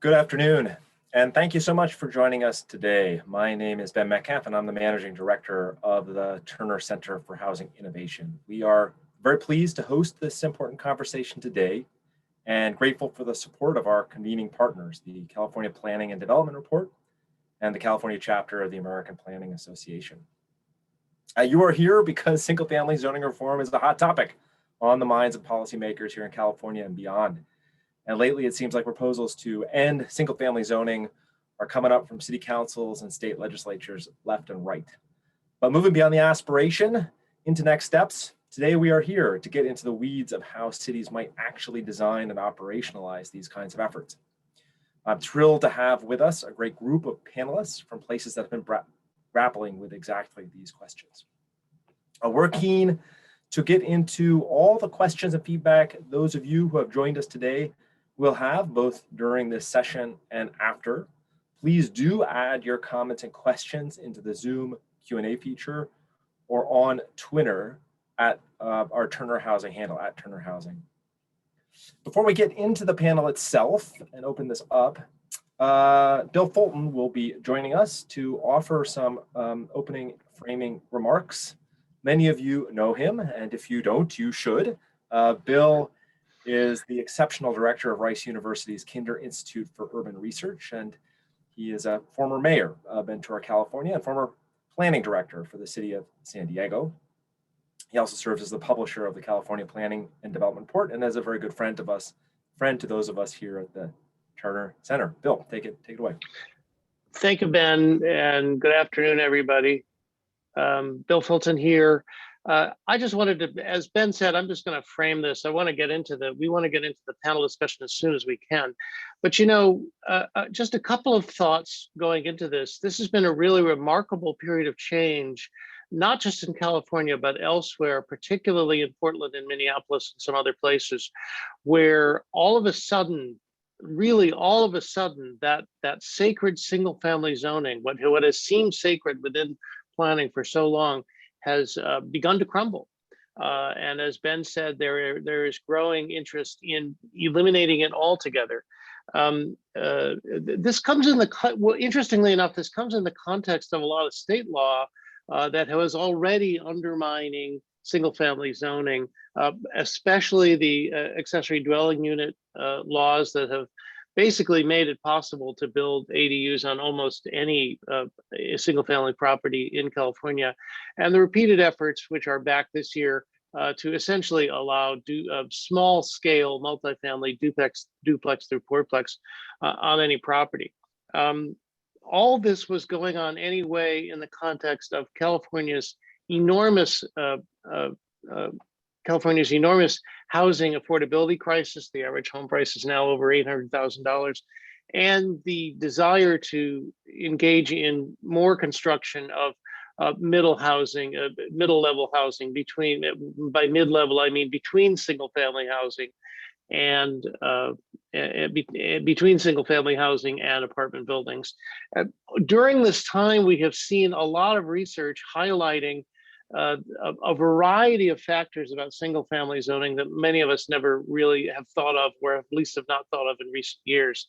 Good afternoon, and thank you so much for joining us today. My name is Ben Metcalf, and I'm the Managing Director of the Turner Center for Housing Innovation. We are very pleased to host this important conversation today and grateful for the support of our convening partners, the California Planning and Development Report and the California chapter of the American Planning Association. You are here because single-family zoning reform is a hot topic on the minds of policymakers here in California and beyond. And lately, it seems like proposals to end single-family zoning are coming up from city councils and state legislatures left and right. But moving beyond the aspiration into next steps, today we are here to get into the weeds of how cities might actually design and operationalize these kinds of efforts. I'm thrilled to have with us a great group of panelists from places that have been grappling with exactly these questions. We're keen to get into all the questions and feedback those of you who have joined us today will have both during this session and after. Please do add your comments and questions into the Zoom Q&A feature or on Twitter at our Turner Housing handle, at Turner Housing. Before we get into the panel itself and open this up, Bill Fulton will be joining us to offer some opening framing remarks. Many of you know him, and if you don't, you should. Bill is the exceptional director of Rice University's Kinder Institute for Urban Research, and he is a former mayor of Ventura, California, and former planning director for the city of San Diego. He also serves as the publisher of the California Planning and Development Report, and as a very good friend to those of us here at the Turner Center. Bill, take it away. Thank you, Ben, and good afternoon, everybody. Bill Fulton here. I just wanted to, as Ben said, I'm just going to frame this. We want to get into the panel discussion as soon as we can. But just a couple of thoughts going into this. This has been a really remarkable period of change, not just in California, but elsewhere, particularly in Portland and Minneapolis and some other places, where all of a sudden, that sacred single family zoning, what has seemed sacred within planning for so long, has begun to crumble. And as Ben said, there is growing interest in eliminating it altogether. This comes in interestingly enough, this comes in the context of a lot of state law that was already undermining single family zoning, especially the accessory dwelling unit laws that have basically made it possible to build ADUs on almost any single family property in California. And the repeated efforts, which are back this year, to essentially allow small scale multifamily duplex through fourplex on any property. All this was going on anyway in the context of California's enormous housing affordability crisis. The average home price is now over $800,000, and the desire to engage in more construction of middle level housing. By mid-level, I mean between single family housing and between single family housing and apartment buildings. During this time, we have seen a lot of research highlighting a variety of factors about single family zoning that many of us never really have thought of, or at least have not thought of in recent years.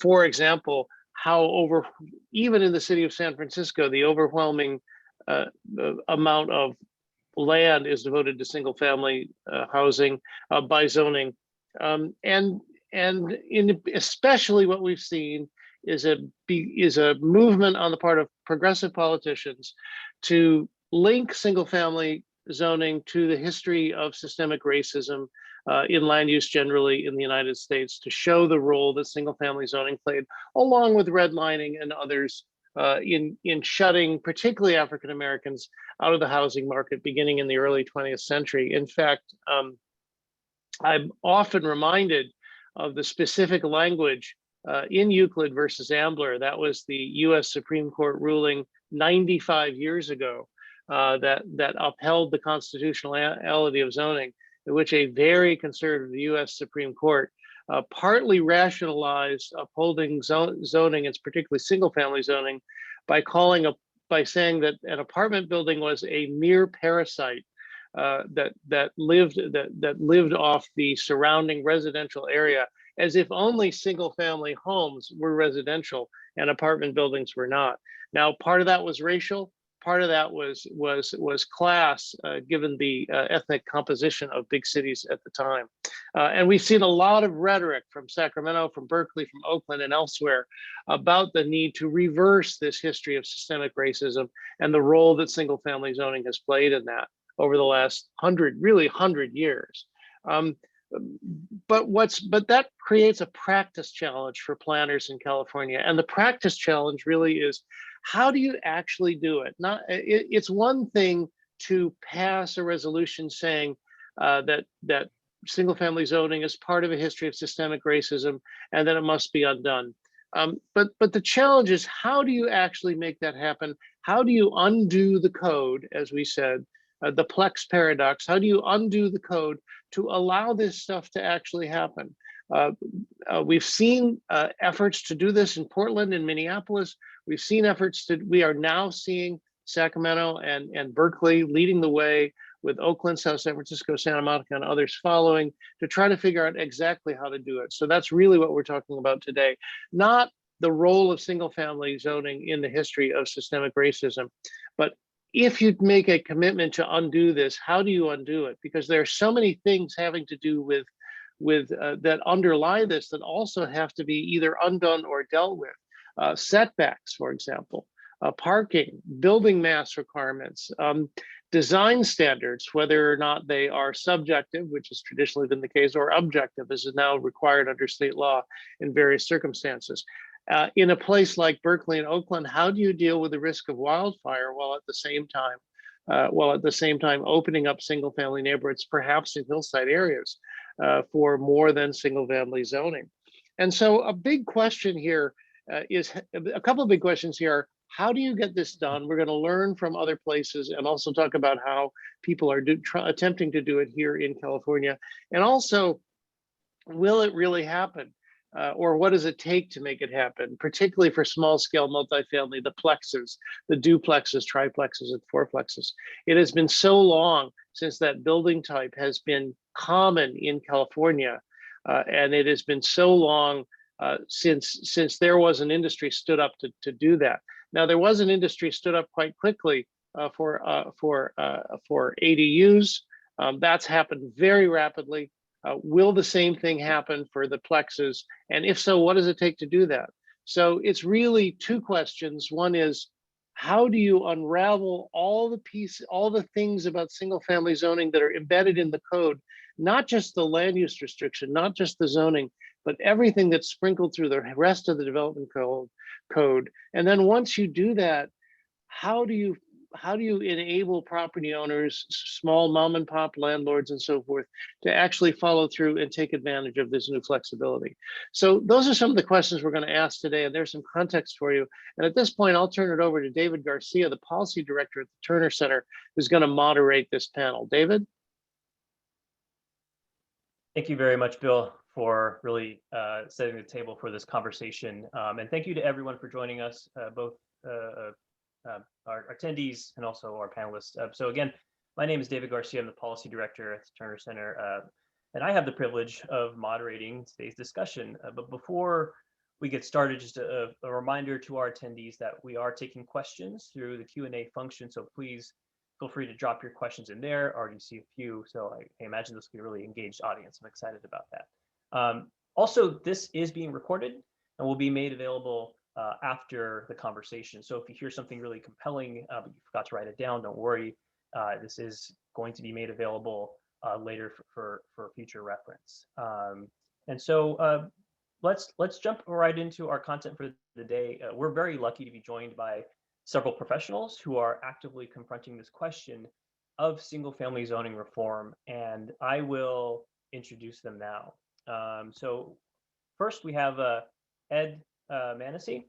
For example, how even in the city of San Francisco, the overwhelming amount of land is devoted to single family housing by zoning. And especially what we've seen is a movement on the part of progressive politicians to link single family zoning to the history of systemic racism in land use generally in the United States, to show the role that single family zoning played, along with redlining and others, in shutting particularly African Americans out of the housing market beginning in the early 20th century. In fact, I'm often reminded of the specific language in Euclid versus Ambler. That was the US Supreme Court ruling 95 years ago that upheld the constitutionality of zoning, in which a very conservative US Supreme Court partly rationalized upholding zoning, and particularly single family zoning, by saying that an apartment building was a mere parasite that lived off the surrounding residential area as if only single family homes were residential and apartment buildings were not. Now, part of that was racial, part of that was class, given the ethnic composition of big cities at the time. And we've seen a lot of rhetoric from Sacramento, from Berkeley, from Oakland, and elsewhere about the need to reverse this history of systemic racism and the role that single family zoning has played in that over the last 100 years. But that creates a practice challenge for planners in California. And the practice challenge really is, how do you actually do it? It's one thing to pass a resolution saying that single family zoning is part of a history of systemic racism and that it must be undone. But the challenge is, how do you actually make that happen? How do you undo the code, as we said, the Plex paradox? How do you undo the code to allow this stuff to actually happen? We've seen efforts to do this in Portland and Minneapolis. We've seen efforts we are now seeing Sacramento and Berkeley leading the way, with Oakland, South San Francisco, Santa Monica, and others following, to try to figure out exactly how to do it. So that's really what we're talking about today, not the role of single family zoning in the history of systemic racism, but if you make a commitment to undo this, how do you undo it? Because there are so many things having to do with that underlie this that also have to be either undone or dealt with. Setbacks, for example, parking, building mass requirements, design standards, whether or not they are subjective, which has traditionally been the case, or objective, as is now required under state law in various circumstances. In a place like Berkeley and Oakland, how do you deal with the risk of wildfire while at the same time opening up single family neighborhoods, perhaps in hillside areas, for more than single family zoning? And so a big question here is, a couple of big questions here are, how do you get this done? We're going to learn from other places and also talk about how people are attempting to do it here in California. And also, will it really happen? Or what does it take to make it happen, particularly for small scale multifamily, the plexes, the duplexes, triplexes, and fourplexes. It has been so long since that building type has been common in California. And it has been so long since there was an industry stood up to do that. Now, there was an industry stood up quite quickly for ADUs. That's happened very rapidly. Will the same thing happen for the plexes? And if so, what does it take to do that? So it's really two questions. One is, how do you unravel all the things about single family zoning that are embedded in the code, not just the land use restriction, not just the zoning, but everything that's sprinkled through the rest of the development code. And then once you do that, how do you enable property owners, small mom and pop landlords and so forth, to actually follow through and take advantage of this new flexibility? So those are some of the questions we're going to ask today, and there's some context for you. And at this point, I'll turn it over to David Garcia, the policy director at the Turner Center, who's going to moderate this panel. David? Thank you very much, Bill, for really setting the table for this conversation. And thank you to everyone for joining us, both our attendees and also our panelists. So again, my name is David Garcia. I'm the policy director at the Turner Center, and I have the privilege of moderating today's discussion. But before we get started, just a reminder to our attendees that we are taking questions through the Q&A function. So please feel free to drop your questions in there. I already see a few, so I imagine this will be a really engaged audience. I'm excited about that. Also, this is being recorded and will be made available after the conversation. So if you hear something really compelling, but you forgot to write it down, don't worry. This is going to be made available later for future reference. And so let's jump right into our content for the day. We're very lucky to be joined by several professionals who are actively confronting this question of single family zoning reform, and I will introduce them now. So first we have Ed Manessy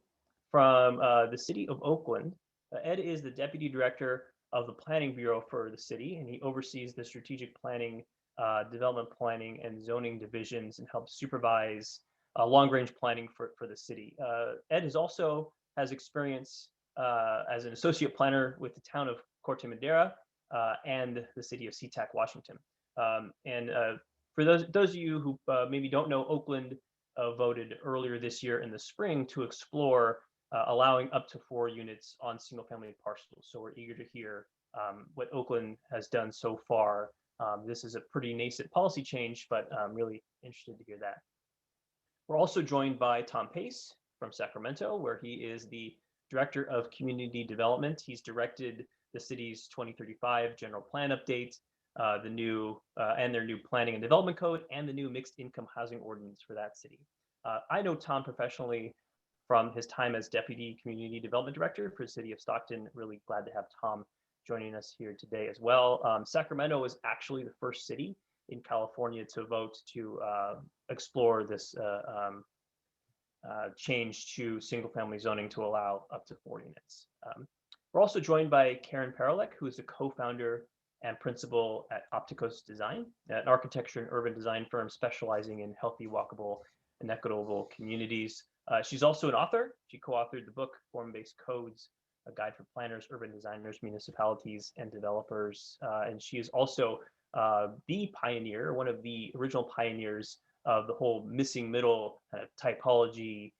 from the city of Oakland. Ed is the deputy director of the planning bureau for the city, and he oversees the strategic planning, development planning, and zoning divisions, and helps supervise long-range planning for the city. Ed has experience as an associate planner with the town of Corte Madera and the city of SeaTac, Washington. And for those of you who maybe don't know Oakland, voted earlier this year in the spring to explore allowing up to 4 units on single-family parcels. So we're eager to hear what Oakland has done so far. This is a pretty nascent policy change, but I'm really interested to hear that. We're also joined by Tom Pace from Sacramento, where he is the Director of Community Development. He's directed the city's 2035 general plan update, the new and their new planning and development code, and the new mixed income housing ordinance for that city. I know Tom professionally from his time as Deputy Community Development Director for the city of Stockton. Really glad to have Tom joining us here today as well. Sacramento was actually the first city in California to vote to explore this change to single-family zoning to allow up to 4 units. We're also joined by Karen Paralek, who is the co-founder and principal at Opticos Design, an architecture and urban design firm specializing in healthy, walkable, and equitable communities. She's also an author. She co-authored the book Form-Based Codes, a guide for planners, urban designers, municipalities, and developers. And she is also the pioneer, one of the original pioneers of the whole missing middle typology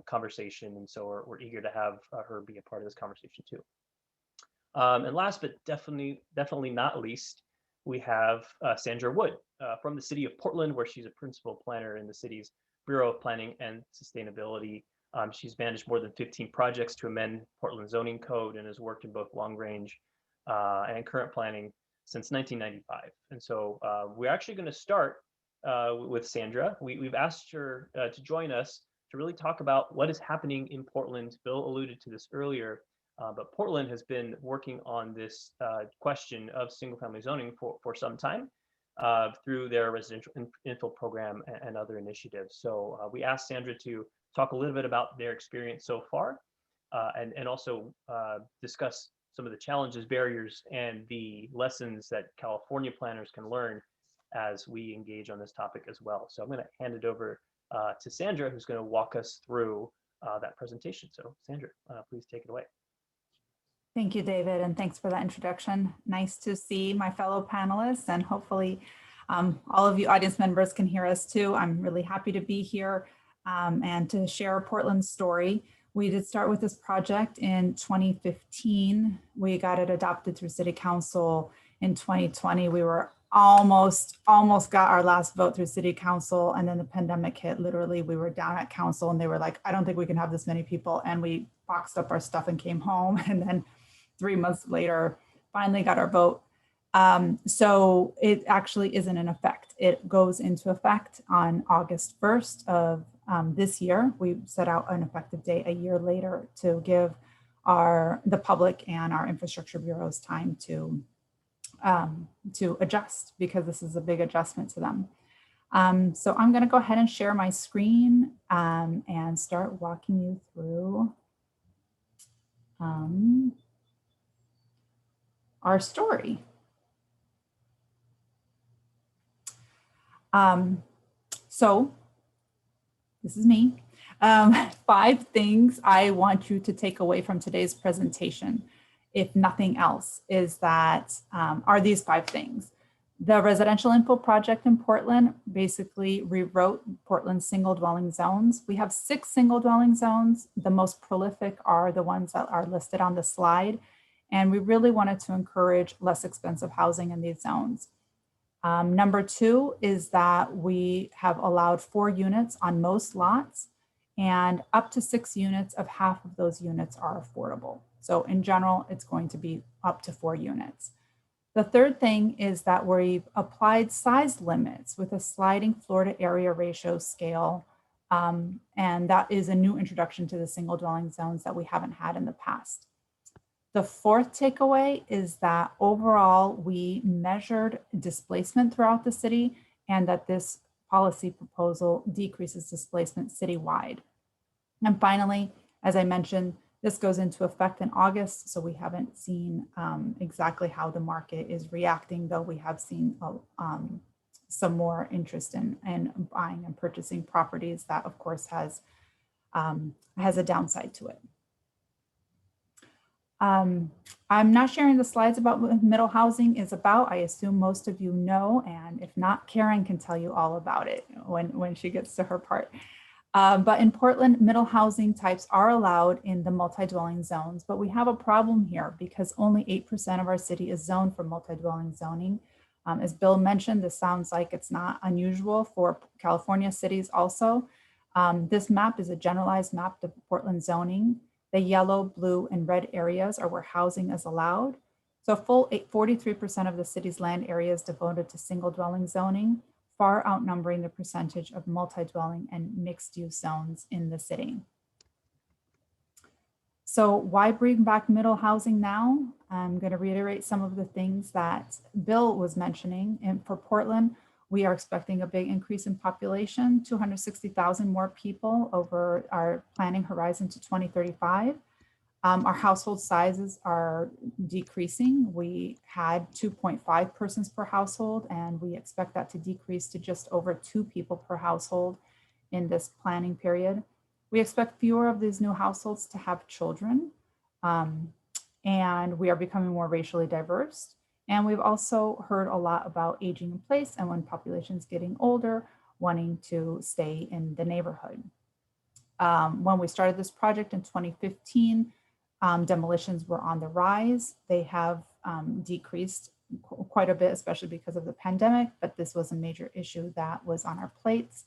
conversation. And so we're eager to have her be a part of this conversation too. And last, but definitely not least, we have Sandra Wood from the city of Portland, where she's a principal planner in the city's Bureau of Planning and Sustainability. She's managed more than 15 projects to amend Portland zoning code and has worked in both long range and current planning since 1995. And so we're actually going to start with Sandra. We've asked her to join us to really talk about what is happening in Portland. Bill alluded to this earlier, but Portland has been working on this question of single-family zoning for some time through their residential infill program and other initiatives. So we asked Sandra to talk a little bit about their experience so far and also discuss some of the challenges, barriers, and the lessons that California planners can learn as we engage on this topic as well. So I'm going to hand it over to Sandra, who's going to walk us through that presentation. So Sandra, please take it away. Thank you, David, and thanks for that introduction. Nice to see my fellow panelists, and hopefully all of you audience members can hear us too. I'm really happy to be here and to share Portland's story. We did start with this project in 2015. We got it adopted through City Council in 2020. We were almost got our last vote through City Council, and then the pandemic hit. Literally, we were down at council and they were like, I don't think we can have this many people. And we boxed up our stuff and came home. And then 3 months later, finally got our vote. So it actually isn't in effect. It goes into effect on August 1st of this year. We set out an effective date a year later to give the public and our infrastructure bureaus time to adjust, because this is a big adjustment to them. So I'm going to go ahead and share my screen and start walking you through our story. So this is me. 5 things I want you to take away from today's presentation, if nothing else, is that are these 5 things. The residential info project in Portland basically rewrote Portland's single dwelling zones. We have 6 single dwelling zones. The most prolific are the ones that are listed on the slide. And we really wanted to encourage less expensive housing in these zones. Number 2 is that we have allowed 4 units on most lots, and up to 6 units of half of those units are affordable. So in general, it's going to be up to 4 units. The third thing is that we've applied size limits with a sliding floor to area ratio scale. And that is a new introduction to the single dwelling zones that we haven't had in the past. The fourth takeaway is that overall, we measured displacement throughout the city, and that this policy proposal decreases displacement citywide. And finally, as I mentioned, this goes into effect in August, so we haven't seen exactly how the market is reacting, though we have seen some more interest in buying and purchasing properties. That, of course, has a downside to it. I'm not sharing the slides about what middle housing is about. I assume most of you know, and if not, Karen can tell you all about it when she gets to her part. But in Portland, middle housing types are allowed in the multi-dwelling zones, but we have a problem here because only 8% of our city is zoned for multi-dwelling zoning. As Bill mentioned, this sounds like it's not unusual for California cities also. This map is a generalized map of Portland zoning. The yellow, blue, and red areas are where housing is allowed. So full 43% of the city's land area is devoted to single dwelling zoning, far outnumbering the percentage of multi-dwelling and mixed use zones in the city. So why bring back middle housing now? I'm going to reiterate some of the things that Bill was mentioning. And for Portland, we are expecting a big increase in population, 260,000 more people over our planning horizon to 2035. Our household sizes are decreasing. We had 2.5 persons per household, and we expect that to decrease to just over 2 people per household in this planning period. We expect fewer of these new households to have children, and we are becoming more racially diverse. And we've also heard a lot about aging in place and when population's getting older, wanting to stay in the neighborhood. When we started this project in 2015, demolitions were on the rise. They have decreased quite a bit, especially because of the pandemic, but this was a major issue that was on our plates.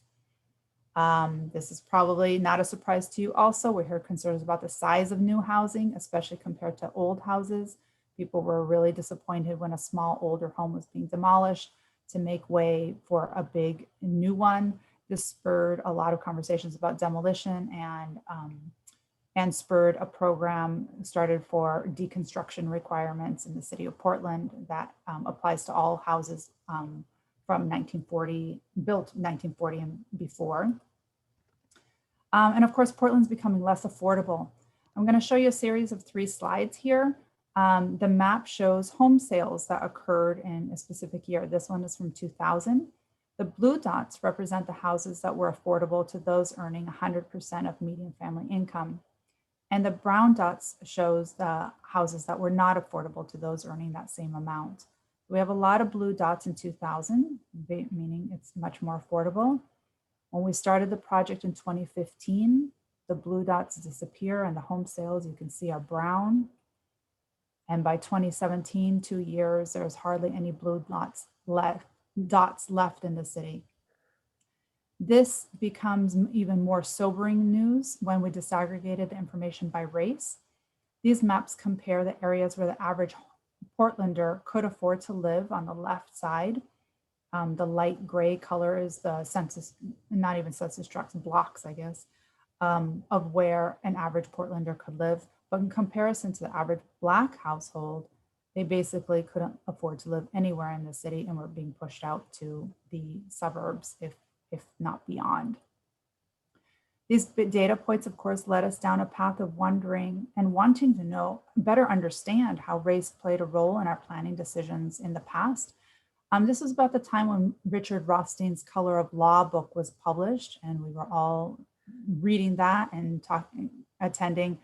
This is probably not a surprise to you also. We heard concerns about the size of new housing, especially compared to old houses. People were really disappointed when a small older home was being demolished to make way for a big new one. This spurred a lot of conversations about demolition and spurred a program started for deconstruction requirements in the city of Portland that applies to all houses from 1940, built 1940 and before. And of course, Portland's becoming less affordable. I'm going to show you a series of 3 slides here. The map shows home sales that occurred in a specific year. This one is from 2000. The blue dots represent the houses that were affordable to those earning 100% of median family income. And the brown dots shows the houses that were not affordable to those earning that same amount. We have a lot of blue dots in 2000, meaning it's much more affordable. When we started the project in 2015, the blue dots disappear and the home sales you can see are brown. And by 2017, 2 years, there's hardly any blue dots left in the city. This becomes even more sobering news when we disaggregated the information by race. These maps compare the areas where the average Portlander could afford to live on the left side. The light gray color is the census, not even census tracts, blocks, I guess, of where an average Portlander could live. But in comparison to the average Black household, they basically couldn't afford to live anywhere in the city and were being pushed out to the suburbs, if not beyond. These data points, of course, led us down a path of wondering and wanting to know, better understand how race played a role in our planning decisions in the past. This was about the time when Richard Rothstein's Color of Law book was published, and we were all reading that and attending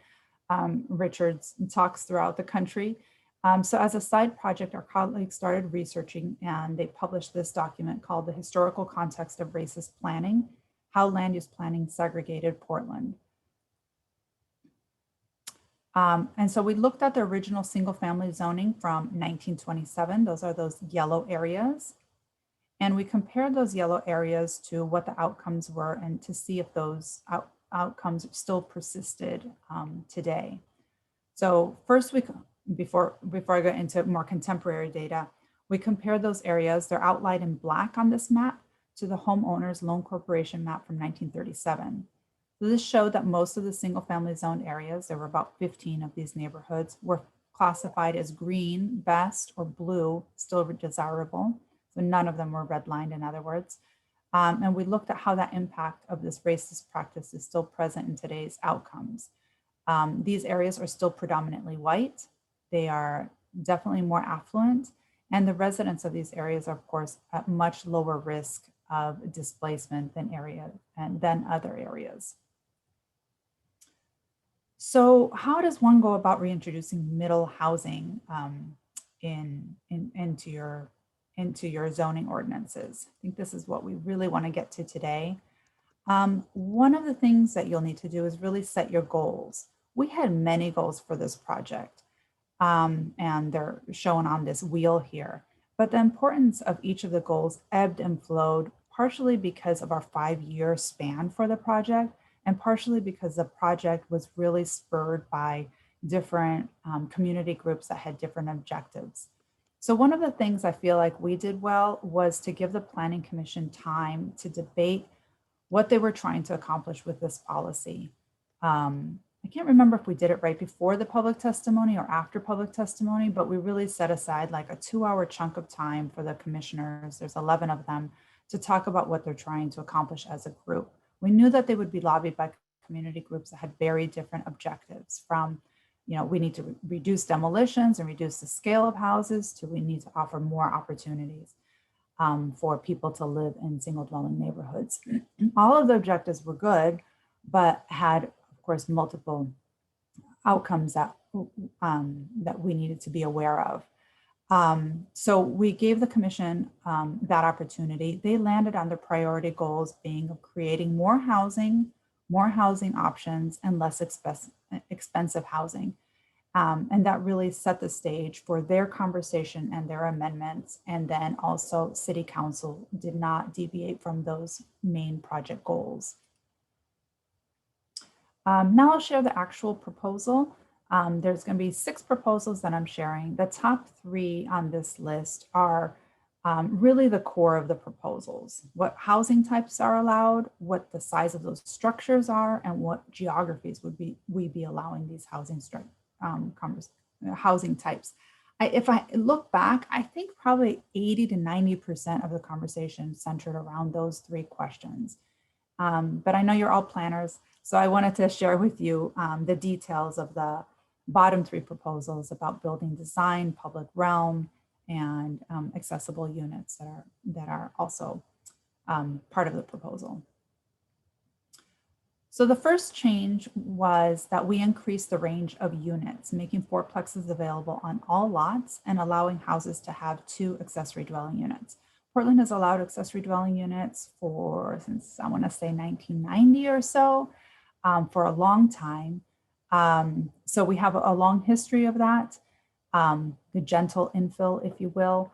Richard's talks throughout the country. So as a side project, our colleagues started researching, and they published this document called The Historical Context of Racist Planning, How Land Use Planning Segregated Portland. And so we looked at the original single family zoning from 1927. Those are those yellow areas. And we compared those yellow areas to what the outcomes were and to see if those outcomes still persisted today. So first, before I go into more contemporary data, we compared those areas, they're outlined in black on this map, to the Homeowners Loan Corporation map from 1937. So this showed that most of the single family zoned areas, there were about 15 of these neighborhoods, were classified as green, best, or blue, still desirable. So none of them were redlined, in other words. And we looked at how that impact of this racist practice is still present in today's outcomes. These areas are still predominantly white. They are definitely more affluent. And the residents of these areas are, of course, at much lower risk of displacement than other areas. So how does one go about reintroducing middle housing into your zoning ordinances? I think this is what we really want to get to today. One of the things that you'll need to do is really set your goals. We had many goals for this project, and they're shown on this wheel here. But the importance of each of the goals ebbed and flowed, partially because of our 5-year span for the project, and partially because the project was really spurred by different community groups that had different objectives. So one of the things I feel like we did well was to give the Planning Commission time to debate what they were trying to accomplish with this policy. I can't remember if we did it right before the public testimony or after public testimony, but we really set aside like a 2-hour chunk of time for the commissioners, there's 11 of them, to talk about what they're trying to accomplish as a group. We knew that they would be lobbied by community groups that had very different objectives, from, we need to reduce demolitions and reduce the scale of houses, to we need to offer more opportunities for people to live in single dwelling neighborhoods. All of the objectives were good, but had, of course, multiple outcomes that we needed to be aware of. So we gave the commission that opportunity. They landed on the priority goals being of creating more housing options, and less expensive housing. And that really set the stage for their conversation and their amendments. And then also City Council did not deviate from those main project goals. Now I'll share the actual proposal. There's going to be 6 proposals that I'm sharing. The top 3 on this list are really the core of the proposals: what housing types are allowed, what the size of those structures are, and what geographies would we be allowing these housing types. If I look back, I think probably 80 to 90% of the conversation centered around those 3 questions. But I know you're all planners, so I wanted to share with you the details of the bottom 3 proposals about building design, public realm, and accessible units that are also part of the proposal. So the first change was that we increased the range of units, making 4plexes available on all lots and allowing houses to have 2 accessory dwelling units. Portland has allowed accessory dwelling units since I want to say 1990 or so, for a long time. So we have a long history of that, the gentle infill, if you will.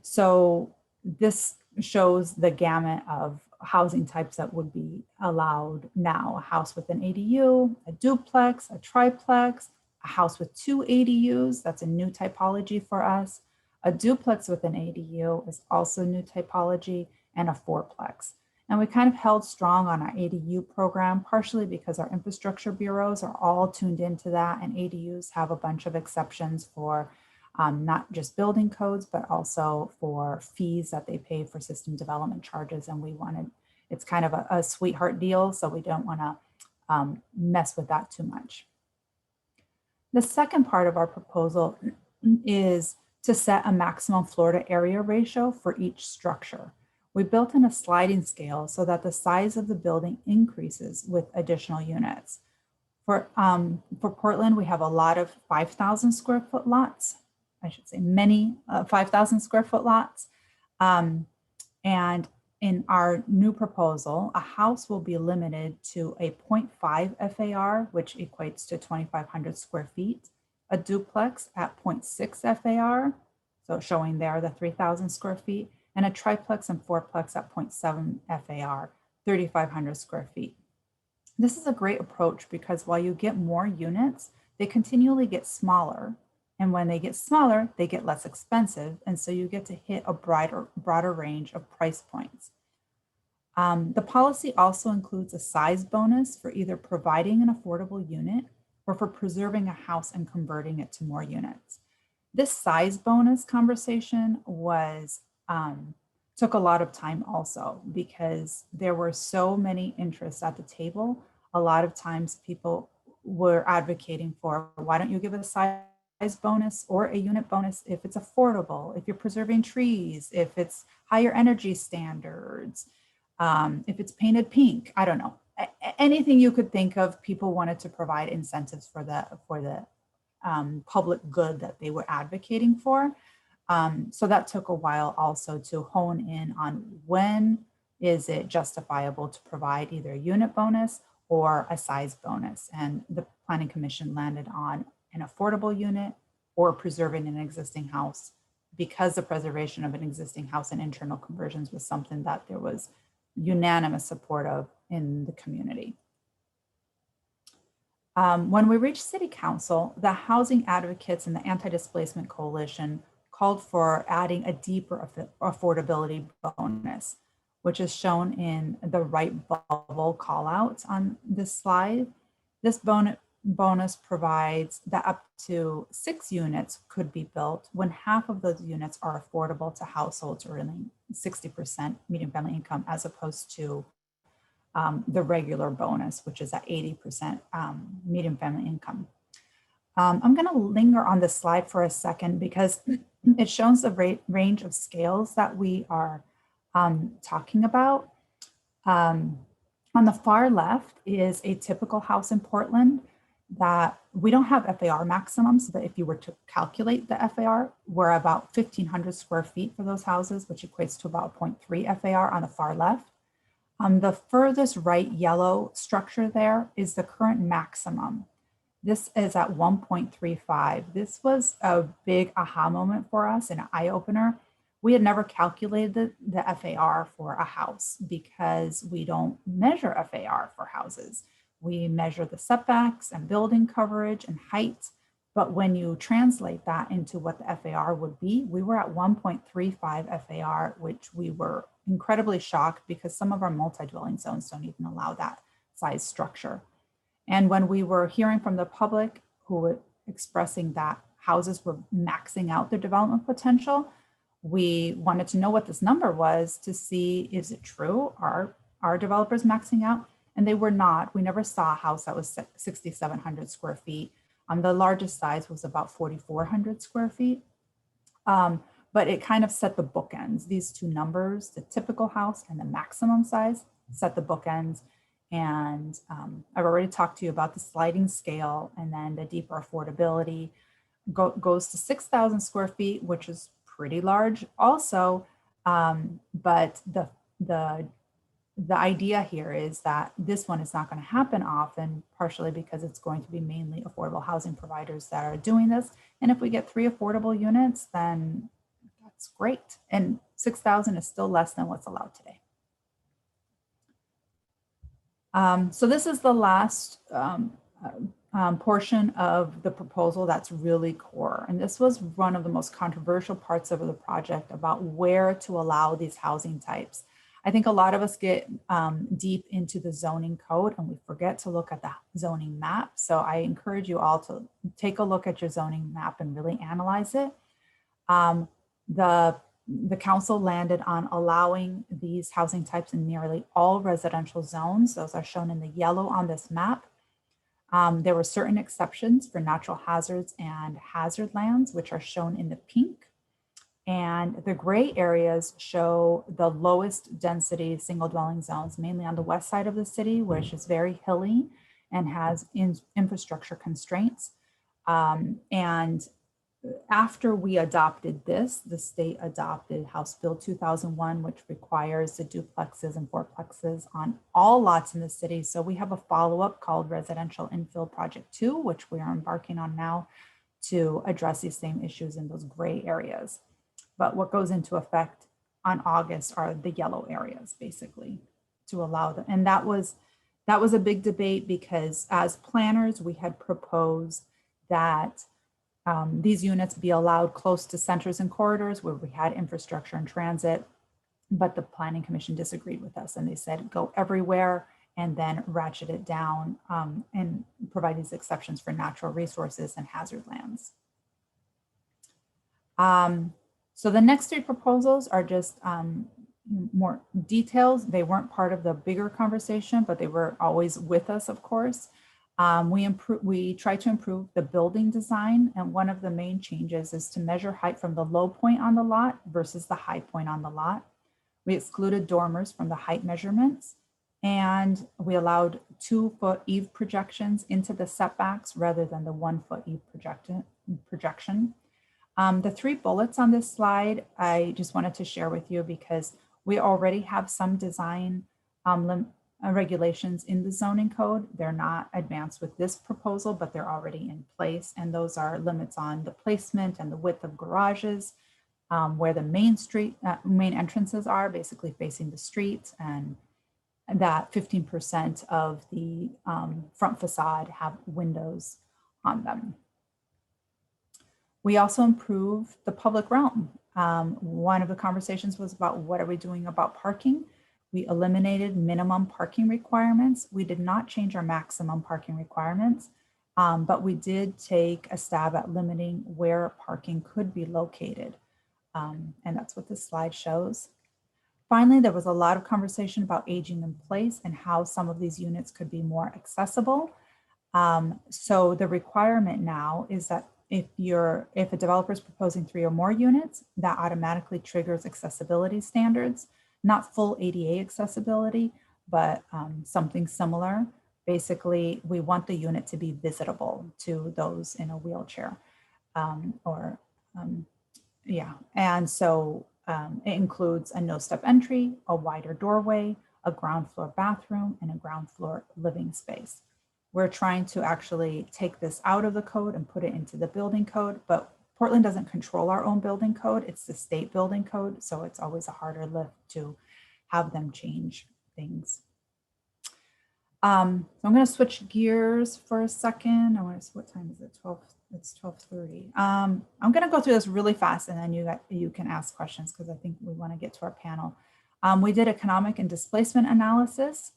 So this shows the gamut of housing types that would be allowed now: a house with an ADU, a duplex, a triplex, a house with 2 ADUs, that's a new typology for us. A duplex with an ADU is also new typology, and a 4plex. And we kind of held strong on our ADU program, partially because our infrastructure bureaus are all tuned into that, and ADUs have a bunch of exceptions for not just building codes, but also for fees that they pay for system development charges. And it's kind of a sweetheart deal, so we don't want to mess with that too much. The second part of our proposal is to set a maximum floor to area ratio for each structure. We built in a sliding scale so that the size of the building increases with additional units. For Portland, we have a lot of 5,000 square foot lots. I should say many 5,000 square foot lots. And in our new proposal, a house will be limited to a 0.5 FAR, which equates to 2,500 square feet, a duplex at 0.6 FAR, so showing there the 3,000 square feet, and a triplex and 4plex at 0.7 FAR, 3,500 square feet. This is a great approach because while you get more units, they continually get smaller. And when they get smaller, they get less expensive. And so you get to hit a broader range of price points. The policy also includes a size bonus for either providing an affordable unit or for preserving a house and converting it to more units. This size bonus conversation took a lot of time also because there were so many interests at the table. A lot of times people were advocating for, why don't you give it a size bonus or a unit bonus if it's affordable, if you're preserving trees, if it's higher energy standards, if it's painted pink, I don't know. anything you could think of, people wanted to provide incentives for the public good that they were advocating for. So that took a while also to hone in on when is it justifiable to provide either a unit bonus or a size bonus. And the Planning Commission landed on an affordable unit or preserving an existing house, because the preservation of an existing house and internal conversions was something that there was unanimous support of in the community. When we reached City Council, the housing advocates and the Anti-Displacement Coalition called for adding a deeper affordability bonus, which is shown in the right bubble callouts on this slide. This bonus provides that up to 6 units could be built when half of those units are affordable to households earning 60% median family income, as opposed to the regular bonus, which is at 80% median family income. I'm going to linger on this slide for a second because it shows the range of scales that we are talking about. On the far left is a typical house in Portland that we don't have FAR maximums, but if you were to calculate the FAR, we're about 1,500 square feet for those houses, which equates to about 0.3 FAR on the far left. The furthest right yellow structure there is the current maximum. This is at 1.35. This was a big aha moment for us, an eye opener. We had never calculated the FAR for a house because we don't measure FAR for houses. We measure the setbacks and building coverage and height. But when you translate that into what the FAR would be, we were at 1.35 FAR, which we were incredibly shocked because some of our multi-dwelling zones don't even allow that size structure. And when we were hearing from the public who were expressing that houses were maxing out their development potential, we wanted to know what this number was to see, is it true? Are developers maxing out? And they were not. We never saw a house that was 6,700 square feet. The largest size was about 4,400 square feet. But it kind of set the bookends. These two numbers, the typical house and the maximum size, set the bookends. And I've already talked to you about the sliding scale, and then the deeper affordability goes to 6,000 square feet, which is pretty large also. But the idea here is that this one is not going to happen often, partially because it's going to be mainly affordable housing providers that are doing this. And if we get 3 affordable units, then that's great. And 6,000 is still less than what's allowed today. So this is the last portion of the proposal that's really core. And this was one of the most controversial parts of the project about where to allow these housing types. I think a lot of us get deep into the zoning code and we forget to look at the zoning map. So I encourage you all to take a look at your zoning map and really analyze it. The council landed on allowing these housing types in nearly all residential zones. Those are shown in the yellow on this map. There were certain exceptions for natural hazards and hazard lands, which are shown in the pink. And the gray areas show the lowest density single dwelling zones, mainly on the west side of the city, which is very hilly and has infrastructure constraints. And after we adopted this, the state adopted House Bill 2001, which requires the duplexes and fourplexes on all lots in the city. So we have a follow-up called Residential Infill Project 2, which we are embarking on now to address these same issues in those gray areas. But what goes into effect on August are the yellow areas, basically, to allow them. And that was a big debate because as planners, we had proposed that these units be allowed close to centers and corridors where we had infrastructure and transit, but the Planning Commission disagreed with us and they said go everywhere and then ratchet it down and provide these exceptions for natural resources and hazard lands. So the next 3 proposals are just more details. They weren't part of the bigger conversation, but they were always with us, of course. We try to improve the building design, and one of the main changes is to measure height from the low point on the lot versus the high point on the lot. We excluded dormers from the height measurements, And we allowed 2-foot eave projections into the setbacks rather than the 1-foot eave projection. The 3 bullets on this slide, I just wanted to share with you because we already have some design regulations in the zoning code. They're not advanced with this proposal, but they're already in place. And those are limits on the placement and the width of garages, where the main entrances are, basically facing the streets, and that 15% of the front facade have windows on them. We also improved the public realm. One of the conversations was about what are we doing about parking? We eliminated minimum parking requirements. We did not change our maximum parking requirements, but we did take a stab at limiting where parking could be located. And that's what this slide shows. Finally, there was a lot of conversation about aging in place and how some of these units could be more accessible. So the requirement now is that if a developer is proposing 3 or more units, that automatically triggers accessibility standards, not full ADA accessibility, but something similar. Basically, we want the unit to be visitable to those in a wheelchair and so it includes a no-step entry, a wider doorway, a ground floor bathroom, and a ground floor living space. We're trying to actually take this out of the code and put it into the building code, but Portland doesn't control our own building code. It's the state building code, so it's always a harder lift to have them change things. So I'm going to switch gears for a second. What time is it? It's 12:30. I'm going to go through this really fast, and then you can ask questions because I think we want to get to our panel. We did economic and displacement analysis.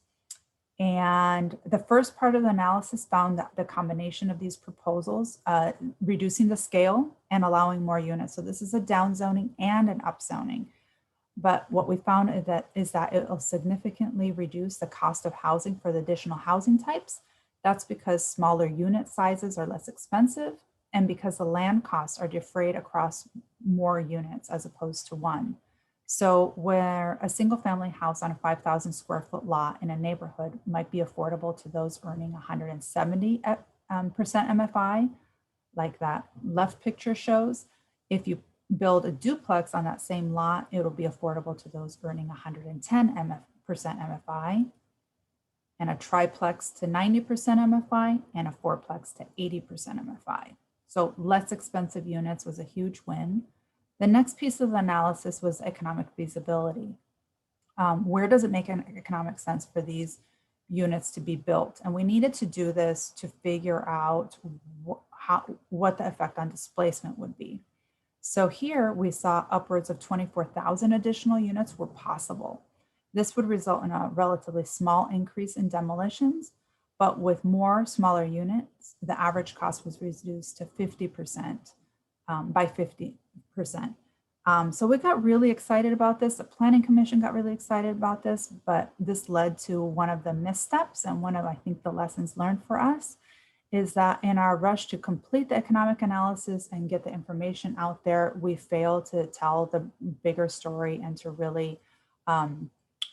And the first part of the analysis found that the combination of these proposals, reducing the scale and allowing more units. So this is a downzoning and an upzoning. But what we found is that it will significantly reduce the cost of housing for the additional housing types. That's because smaller unit sizes are less expensive and because the land costs are defrayed across more units as opposed to one. So where a single family house on a 5,000 square foot lot in a neighborhood might be affordable to those earning 170% MFI, like that left picture shows, if you build a duplex on that same lot, it'll be affordable to those earning 110% MFI, and a triplex to 90% MFI, and a fourplex to 80% MFI. So less expensive units was a huge win. The next piece of the analysis was economic feasibility. Where does it make an economic sense for these units to be built? And we needed to do this to figure out what the effect on displacement would be. So here we saw upwards of 24,000 additional units were possible. This would result in a relatively small increase in demolitions, but with more smaller units, the average cost was reduced to 50% by 50%. So we got really excited about this. The Planning Commission got really excited about this, but this led to one of the missteps, and one of, I think, the lessons learned for us is that in our rush to complete the economic analysis and get the information out there, we failed to tell the bigger story and to really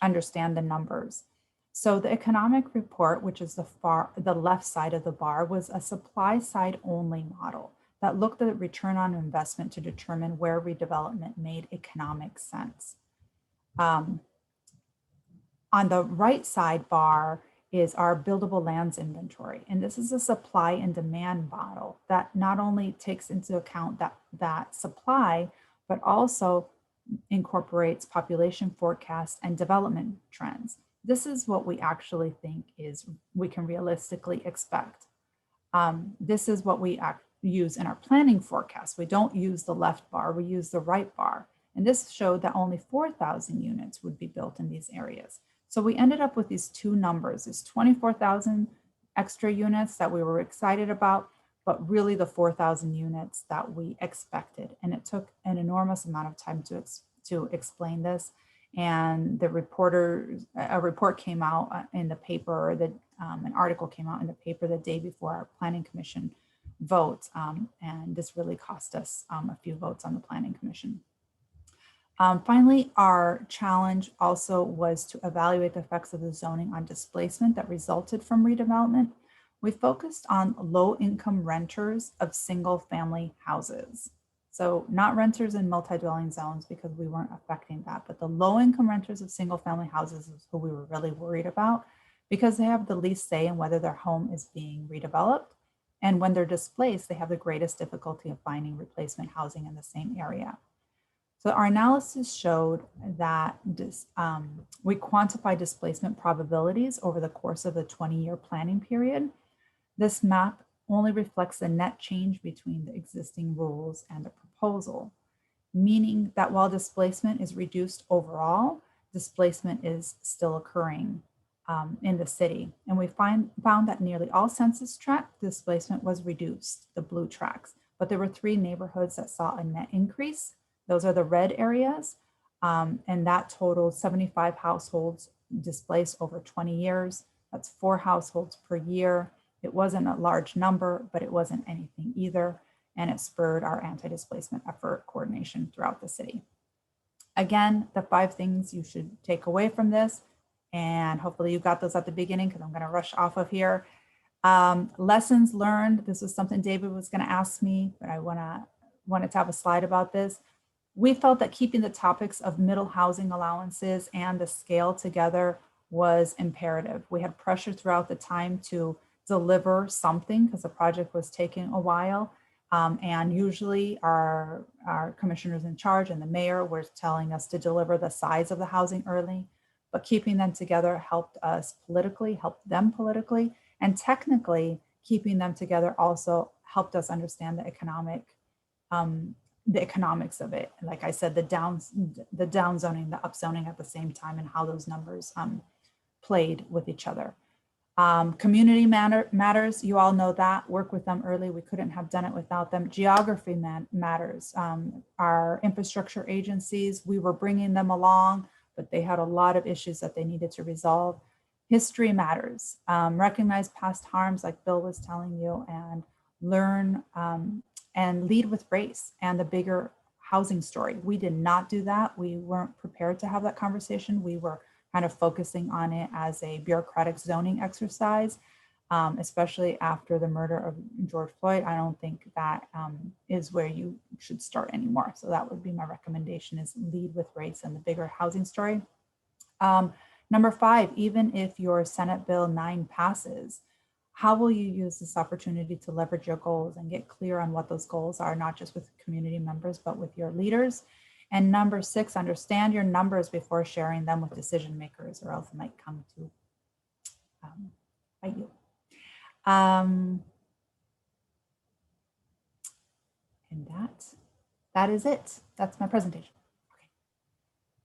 understand the numbers. So the economic report, which is the left side of the bar, was a supply side only model that looked at return on investment to determine where redevelopment made economic sense. On the right side bar is our buildable lands inventory. And this is a supply and demand model that not only takes into account that supply, but also incorporates population forecasts and development trends. This is what we actually think we can realistically expect. This is what we use in our planning forecast. We don't use the left bar, we use the right bar. And this showed that only 4,000 units would be built in these areas. So we ended up with these two numbers, this 24,000 extra units that we were excited about, but really the 4,000 units that we expected. And it took an enormous amount of time to explain this. And a report came out in the paper, an article came out in the paper the day before our Planning Commission vote. And this really cost us a few votes on the Planning Commission. Finally, our challenge also was to evaluate the effects of the zoning on displacement that resulted from redevelopment. We focused on low-income renters of single-family houses. So not renters in multi-dwelling zones, because we weren't affecting that, but the low-income renters of single-family houses is who we were really worried about, because they have the least say in whether their home is being redeveloped. And when they're displaced, they have the greatest difficulty of finding replacement housing in the same area. So our analysis showed that we quantify displacement probabilities over the course of the 20-year planning period. This map only reflects the net change between the existing rules and the proposal, meaning that while displacement is reduced overall, displacement is still occurring in the city. And we found that nearly all census tract displacement was reduced, the blue tracts, but there were 3 neighborhoods that saw a net increase. Those are the red areas, and that totaled 75 households displaced over 20 years. That's 4 households per year. It wasn't a large number, but it wasn't anything either, and it spurred our anti-displacement effort coordination throughout the city. Again, the 5 things you should take away from this, and hopefully you got those at the beginning because I'm going to rush off of here. Lessons learned. This was something David was going to ask me, but I wanted to have a slide about this. We felt that keeping the topics of middle housing allowances and the scale together was imperative. We had pressure throughout the time to deliver something because the project was taking a while. And usually our commissioners in charge and the mayor were telling us to deliver the size of the housing early, but keeping them together helped us politically, helped them politically, and technically keeping them together also helped us understand the economics of it. Like I said, the downzoning, the upzoning at the same time, and how those numbers played with each other. Community matters, you all know that. Work with them early. We couldn't have done it without them. Geography matters. Our infrastructure agencies, we were bringing them along, but they had a lot of issues that they needed to resolve. History matters. Recognize past harms, like Bill was telling you, and learn and lead with race and the bigger housing story. We did not do that. We weren't prepared to have that conversation. We were kind of focusing on it as a bureaucratic zoning exercise, especially after the murder of George Floyd. I don't think that is where you should start anymore. So that would be my recommendation, is lead with race and the bigger housing story. Number 5, even if your Senate Bill 9 passes, how will you use this opportunity to leverage your goals and get clear on what those goals are, not just with community members, but with your leaders? And number 6, understand your numbers before sharing them with decision makers, or else it might come to bite you. And that is it. That's my presentation. Okay.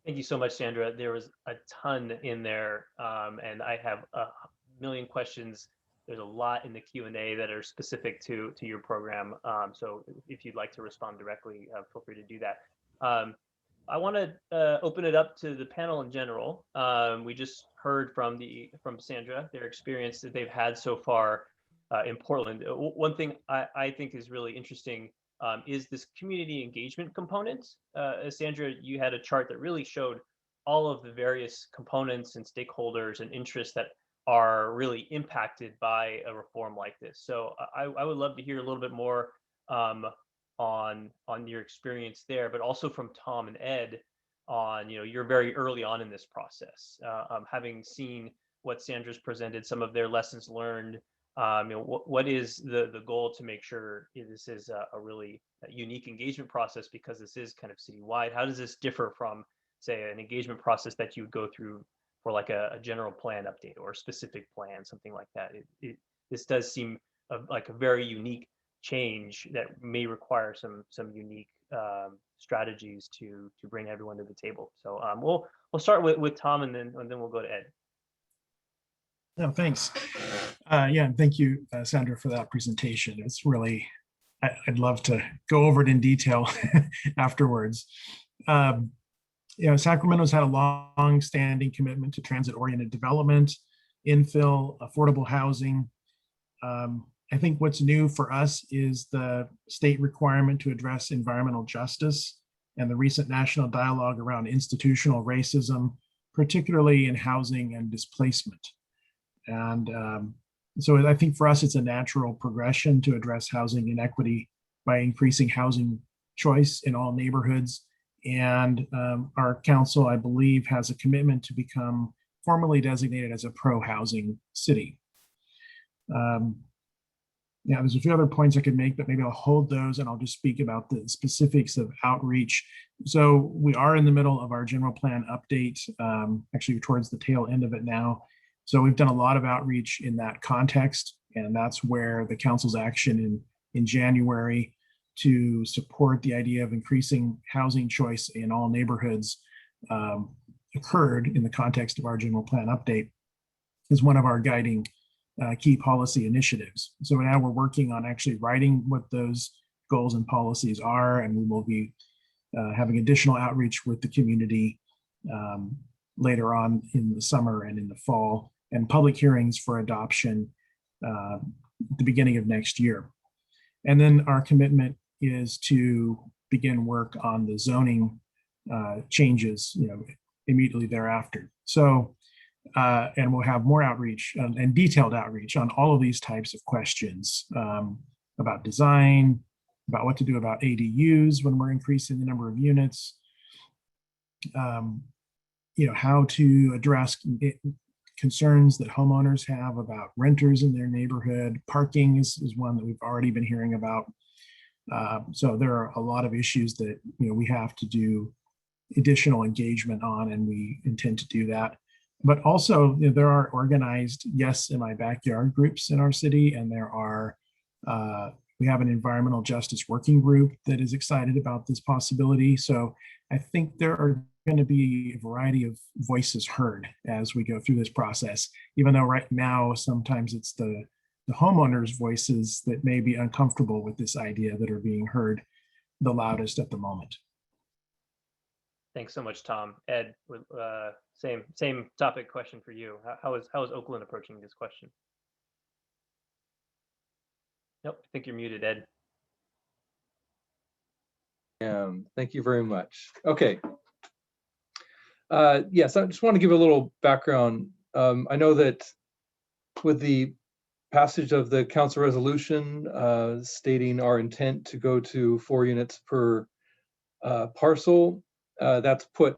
Thank you so much, Sandra. There was a ton in there, and I have a million questions. There's a lot in the Q&A that are specific to your program. So if you'd like to respond directly, feel free to do that. I want to open it up to the panel in general. We just heard from Sandra, their experience that they've had so far in Portland. One thing I think is really interesting is this community engagement component. Sandra, you had a chart that really showed all of the various components and stakeholders and interests that are really impacted by a reform like this. So I would love to hear a little bit more on your experience there, but also from Tom and Ed on, you're very early on in this process. Having seen what Sandra's presented, some of their lessons learned, what is the goal to make sure this is a really unique engagement process, because this is kind of citywide? How does this differ from, say, an engagement process that you would go through for like a general plan update or a specific plan, something like that? This does seem like a very unique change that may require some unique strategies to bring everyone to the table. So we'll start with Tom, and then we'll go to Ed. No, thanks. Yeah, and thank you, Sandra, for that presentation. It's really, I'd love to go over it in detail afterwards. Sacramento's had a long-standing commitment to transit-oriented development, infill, affordable housing. I think what's new for us is the state requirement to address environmental justice and the recent national dialogue around institutional racism, particularly in housing and displacement. And so I think for us, it's a natural progression to address housing inequity by increasing housing choice in all neighborhoods. And our council, I believe, has a commitment to become formally designated as a pro-housing city. Yeah, there's a few other points I could make, but maybe I'll hold those and I'll just speak about the specifics of outreach. So we are in the middle of our general plan update, actually towards the tail end of it now. So we've done a lot of outreach in that context, and that's where the council's action in January to support the idea of increasing housing choice in all neighborhoods occurred in the context of our general plan update is one of our guiding key policy initiatives. So now we're working on actually writing what those goals and policies are, and we will be having additional outreach with the community later on in the summer and in the fall, and public hearings for adoption at the beginning of next year. And then our commitment is to begin work on the zoning changes, immediately thereafter. So, and we'll have more outreach and detailed outreach on all of these types of questions about design, about what to do about ADUs when we're increasing the number of units, how to address concerns that homeowners have about renters in their neighborhood. Parking is one that we've already been hearing about. So there are a lot of issues that we have to do additional engagement on, and we intend to do that. But also, there are organized Yes in My Backyard groups in our city, and there are we have an environmental justice working group that is excited about this possibility. So I think there are going to be a variety of voices heard as we go through this process, even though right now sometimes it's the homeowners' voices that may be uncomfortable with this idea that are being heard the loudest at the moment. Thanks so much, Tom. Ed, same topic question for you. How is Oakland approaching this question? Nope, I think you're muted, Ed. Thank you very much. Okay. Yes, I just want to give a little background. I know that with the passage of the council resolution stating our intent to go to 4 units per parcel, that's put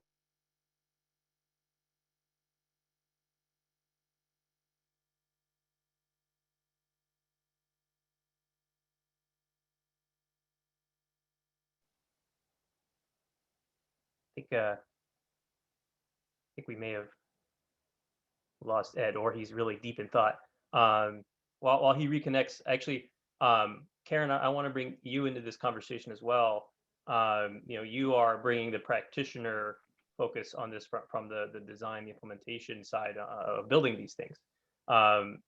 I think we may have lost Ed, or he's really deep in thought. While he reconnects, actually, Karen, I want to bring you into this conversation as well. You are bringing the practitioner focus on this from the design, the implementation side of building these things,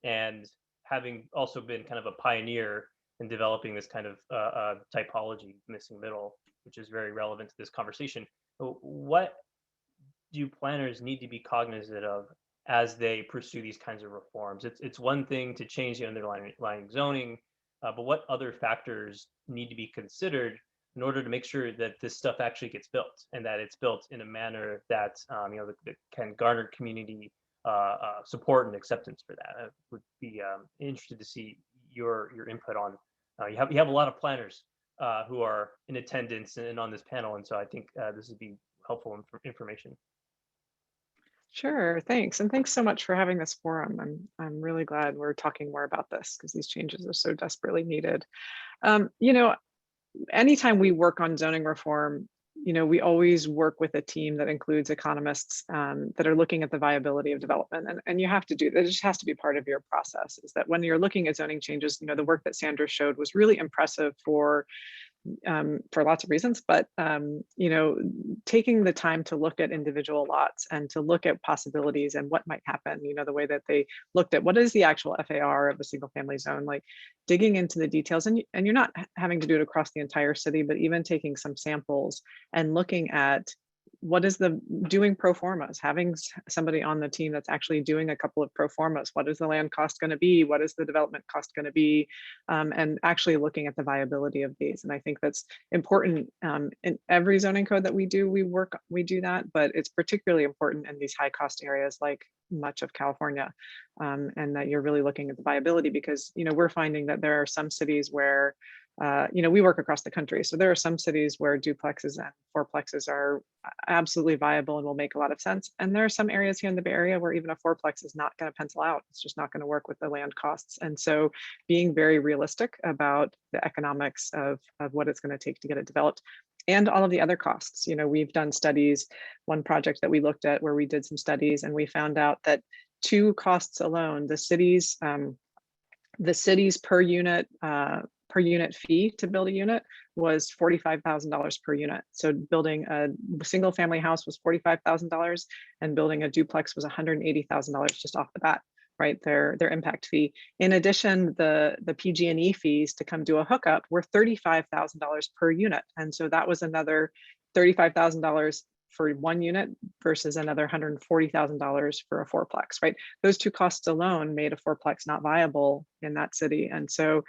and having also been kind of a pioneer in developing this kind of typology, missing middle, which is very relevant to this conversation. What do planners need to be cognizant of as they pursue these kinds of reforms? It's one thing to change the underlying zoning, but what other factors need to be considered in order to make sure that this stuff actually gets built, and that it's built in a manner that that can garner community support and acceptance for that? I would be interested to see your input on. You have a lot of planners who are in attendance and on this panel, and so I think this would be helpful information. Sure, thanks. And thanks so much for having this forum. I'm really glad we're talking more about this because these changes are so desperately needed. Anytime we work on zoning reform, we always work with a team that includes economists that are looking at the viability of development. And you have to do that. It just has to be part of your process, is that when you're looking at zoning changes, the work that Sandra showed was really impressive for lots of reasons, but taking the time to look at individual lots and to look at possibilities and what might happen, the way that they looked at what is the actual FAR of a single family zone, like digging into the details, and you're not having to do it across the entire city, but even taking some samples and looking at what is the doing pro formas, having somebody on the team that's actually doing a couple of pro formas. What is the land cost going to be? What is the development cost going to be? And actually looking at the viability of these. And I think that's important in every zoning code that we do. We do that, but it's particularly important in these high cost areas like much of California, and that you're really looking at the viability, because we're finding that there are some cities where we work across the country. So there are some cities where duplexes and fourplexes are absolutely viable and will make a lot of sense. And there are some areas here in the Bay Area where even a fourplex is not going to pencil out. It's just not going to work with the land costs. And so being very realistic about the economics of what it's going to take to get it developed and all of the other costs. We've done studies, one project that we looked at where we did some studies and we found out that two costs alone, the city's per unit fee to build a unit was $45,000 per unit. So building a single family house was $45,000 and building a duplex was $180,000 just off the bat, right? Their impact fee. In addition, the PG&E fees to come do a hookup were $35,000 per unit. And so that was another $35,000 for one unit versus another $140,000 for a fourplex, right? Those two costs alone made a fourplex not viable in that city. And so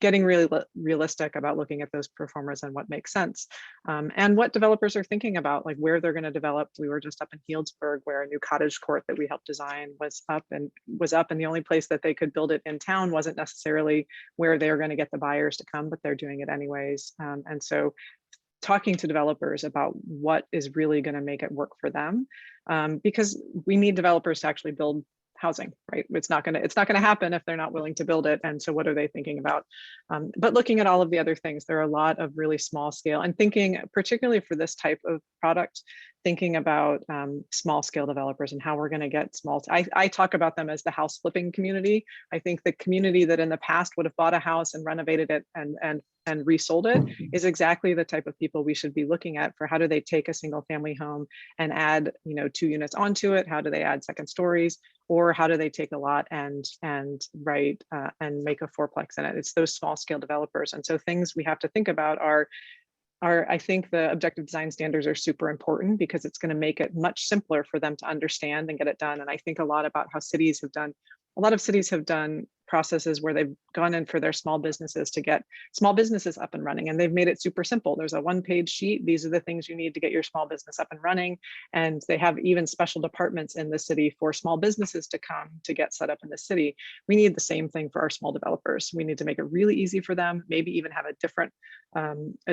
getting really realistic about looking at those performers and what makes sense, and what developers are thinking about, like where they're going to develop. We were just up in Healdsburg where a new cottage court that we helped design was up, and the only place that they could build it in town wasn't necessarily where they were going to get the buyers to come, but they're doing it anyways. And so talking to developers about what is really going to make it work for them, because we need developers to actually build housing, right? It's not going to happen if they're not willing to build it. And so what are they thinking about? But looking at all of the other things, there are a lot of really small scale, and thinking particularly for this type of product, thinking about small scale developers and how we're going to get small. I talk about them as the house flipping community. I think the community that in the past would have bought a house and renovated it and resold it is exactly the type of people we should be looking at for how do they take a single family home and add 2 units onto it? How do they add second stories? Or how do they take a lot and make a fourplex in it? It's those small scale developers. And so things we have to think about are I think the objective design standards are super important because it's going to make it much simpler for them to understand and get it done. And I think a lot about how a lot of cities have done processes where they've gone in for their small businesses to get small businesses up and running, and they've made it super simple. There's a one-page sheet. These are the things you need to get your small business up and running. And they have even special departments in the city for small businesses to come to get set up in the city. We need the same thing for our small developers. We need to make it really easy for them, maybe even have a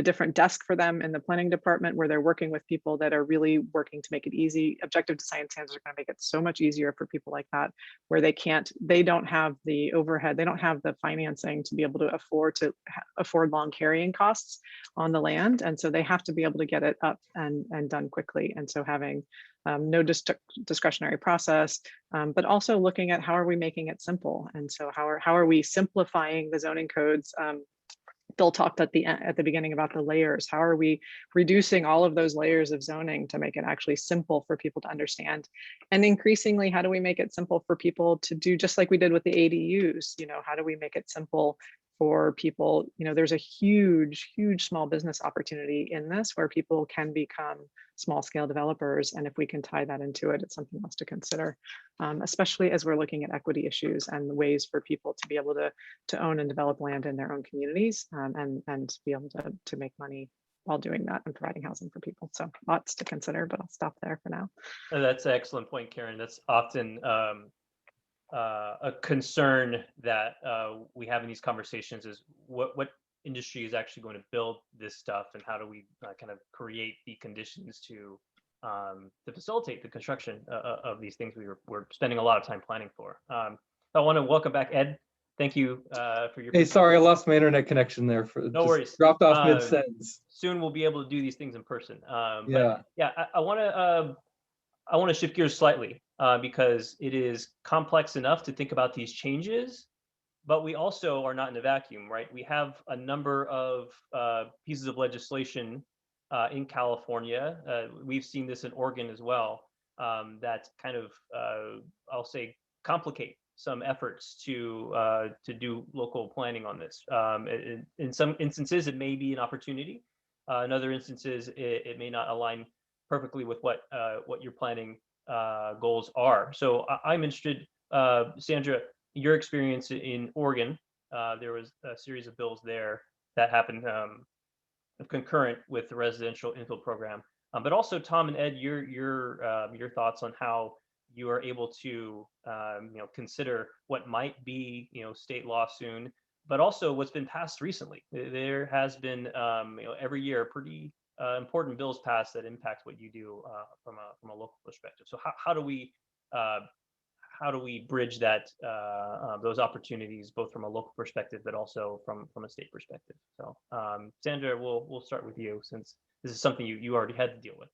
different desk for them in the planning department where they're working with people that are really working to make it easy. Objective design standards are going to make it so much easier for people like that, where they don't have the overhead, they don't have the financing to be able to afford long carrying costs on the land. And so they have to be able to get it up and done quickly. And so having no discretionary process, but also looking at how are we making it simple? And so how are we simplifying the zoning codes? Bill talked at the beginning about the layers. How are we reducing all of those layers of zoning to make it actually simple for people to understand? And increasingly, how do we make it simple for people to do just like we did with the ADUs? How do we make it simple for people? There's a huge small business opportunity in this where people can become small scale developers. And if we can tie that into it, it's something else to consider, especially as we're looking at equity issues and ways for people to be able to own and develop land in their own communities, and be able to make money while doing that and providing housing for people. So lots to consider, but I'll stop there for now. That's an excellent point, Karen. That's often a concern that we have in these conversations is what industry is actually going to build this stuff, and how do we kind of create the conditions to facilitate the construction of these things we're spending a lot of time planning for. I want to welcome back Ed. Thank you for your. Hey, sorry, I lost my internet connection there. No worries. Dropped off mid-sentence. Soon we'll be able to do these things in person. Yeah. I want to shift gears slightly because it is complex enough to think about these changes, but we also are not in a vacuum, right? We have a number of pieces of legislation in California. We've seen this in Oregon as well, that kind of, I'll say, complicate some efforts to do local planning on this. In some instances, it may be an opportunity. In other instances, it may not align perfectly with what your planning goals are. So I'm interested, Sandra, your experience in Oregon. There was a series of bills there that happened concurrent with the residential infill program. But also, Tom and Ed, your thoughts on how you are able to consider what might be state law soon, but also what's been passed recently. There has been every year pretty important bills passed that impact what you do from a local perspective. So how do we bridge that those opportunities both from a local perspective but also from a state perspective? So Sandra, we'll start with you, since this is something you already had to deal with.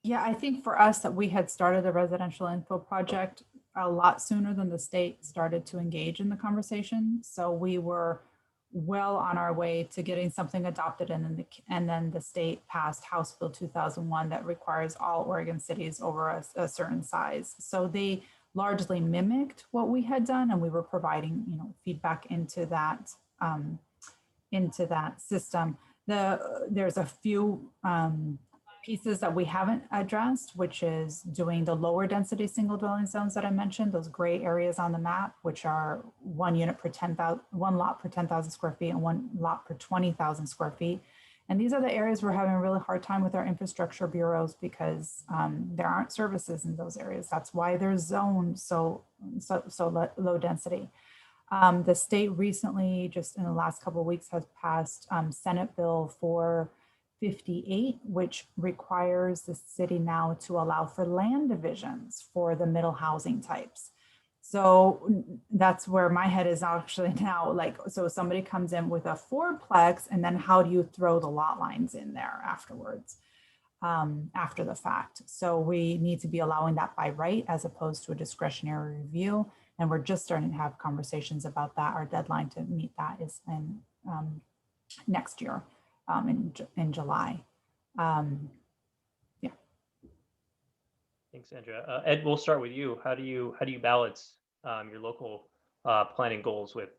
Yeah, I think for us that we had started the residential info project a lot sooner than the state started to engage in the conversation. So we were well on our way to getting something adopted, and then the state passed House Bill 2001 that requires all Oregon cities over a certain size. So they largely mimicked what we had done, and we were providing feedback into that system. There's a few pieces that we haven't addressed, which is doing the lower density single dwelling zones that I mentioned, those gray areas on the map, which are one lot per 10,000 square feet and one lot per 20,000 square feet. And these are the areas we're having a really hard time with our infrastructure bureaus because there aren't services in those areas. That's why they're zoned so low density. The state recently, just in the last couple of weeks, has passed Senate Bill 458, which requires the city now to allow for land divisions for the middle housing types. So that's where my head is actually now, like, so somebody comes in with a fourplex, and then how do you throw the lot lines in there afterwards, after the fact? So we need to be allowing that by right as opposed to a discretionary review. And we're just starting to have conversations about that. Our deadline to meet that is in next year, in July. Yeah. Thanks, Sandra. Ed, we'll start with you. How do you balance your local planning goals with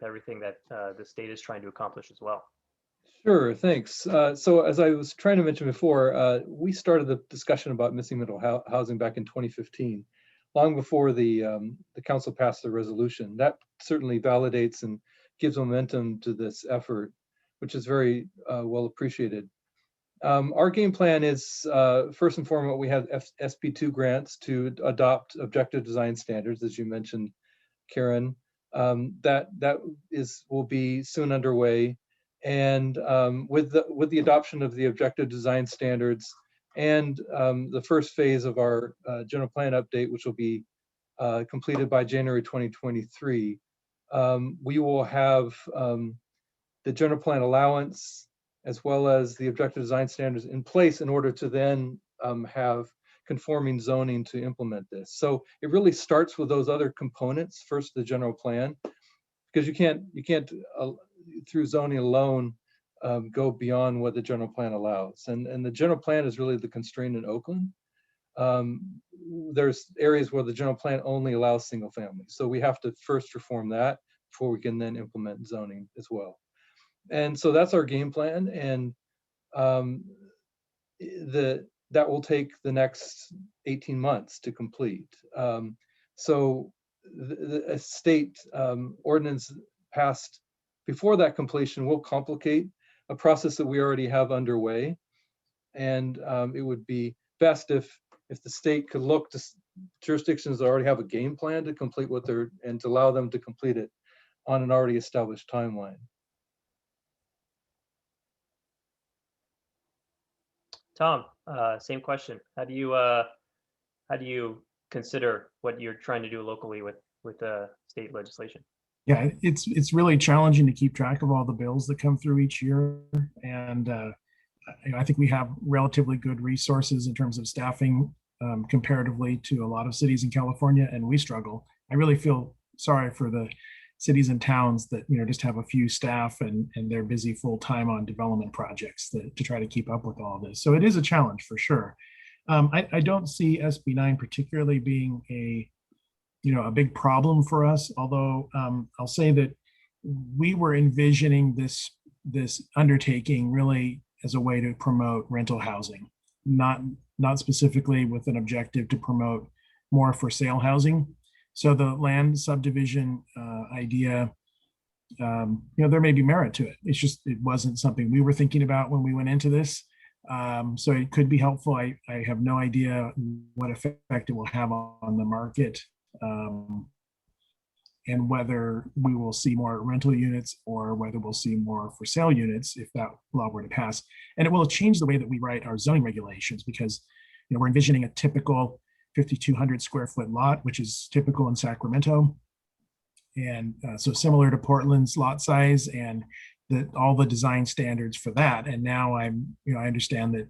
everything that the state is trying to accomplish as well? Sure, thanks. So as I was trying to mention before, we started the discussion about missing middle housing back in 2015, long before the council passed the resolution. That certainly validates and gives momentum to this effort, which is very well appreciated. Our game plan is, first and foremost, we have SB2 grants to adopt objective design standards, as you mentioned, Karen. That will be soon underway. And with the adoption of the objective design standards and the first phase of our general plan update, which will be completed by January 2023, we will have the general plan allowance as well as the objective design standards in place in order to then have conforming zoning to implement this. So it really starts with those other components, first the general plan, because you can't through zoning alone go beyond what the general plan allows. And the general plan is really the constraint in Oakland. There's areas where the general plan only allows single family. So we have to first reform that before we can then implement zoning as well. And so that's our game plan. And that will take the next 18 months to complete. So the state ordinance passed before that completion will complicate a process that we already have underway. And it would be best if the state could look to jurisdictions that already have a game plan to complete and to allow them to complete it on an already established timeline. Tom, same question. How do you consider what you're trying to do locally with state legislation? Yeah, it's really challenging to keep track of all the bills that come through each year. And I think we have relatively good resources in terms of staffing comparatively to a lot of cities in California, and we struggle. I really feel sorry for the cities and towns that just have a few staff and they're busy full time on development projects to try to keep up with all this. So it is a challenge for sure. I don't see SB 9 particularly being a big problem for us, although I'll say that we were envisioning this undertaking really as a way to promote rental housing, not specifically with an objective to promote more for sale housing. So the land subdivision idea, there may be merit to it. It's just, it wasn't something we were thinking about when we went into this. So it could be helpful. I have no idea what effect it will have on the market, and whether we will see more rental units or whether we'll see more for sale units if that law were to pass. And it will change the way that we write our zoning regulations, because we're envisioning a typical 5,200 square foot lot, which is typical in Sacramento. And so similar to Portland's lot size and all the design standards for that. And now I understand that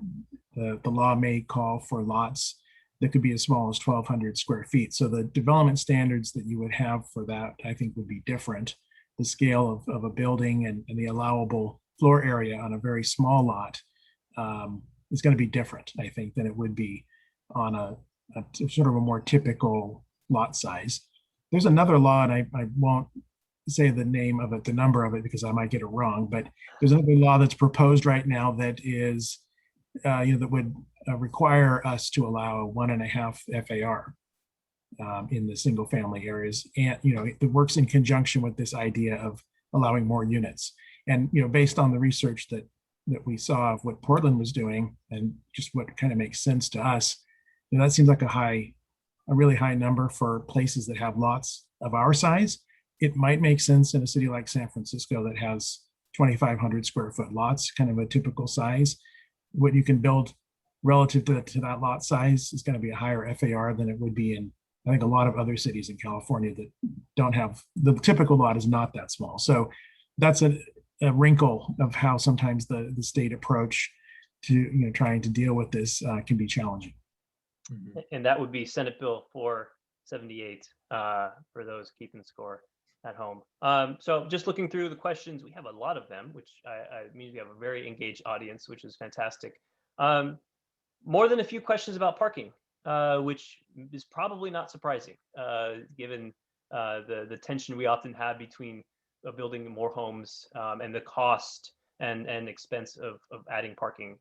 the law may call for lots that could be as small as 1,200 square feet. So the development standards that you would have for that, I think, would be different. The scale of a building and the allowable floor area on a very small lot is going to be different, I think, than it would be on a sort of a more typical lot size. There's another law, and I won't say the name of it, the number of it, because I might get it wrong, but there's another law that's proposed right now that is, that would require us to allow 1.5 FAR in the single family areas. And, it works in conjunction with this idea of allowing more units. And, based on the research that we saw of what Portland was doing and just what kind of makes sense to us, that seems like a really high number for places that have lots of our size. It might make sense in a city like San Francisco that has 2,500 square foot lots, kind of a typical size. What you can build relative to that lot size is going to be a higher FAR than it would be in, I think, a lot of other cities in California that don't have, the typical lot is not that small. So that's a wrinkle of how sometimes the state approach to trying to deal with this can be challenging. And that would be Senate Bill 478 for those keeping score at home. So just looking through the questions, we have a lot of them, which means we have a very engaged audience, which is fantastic. More than a few questions about parking, which is probably not surprising, given the tension we often have between building more homes and the cost and expense of adding parking.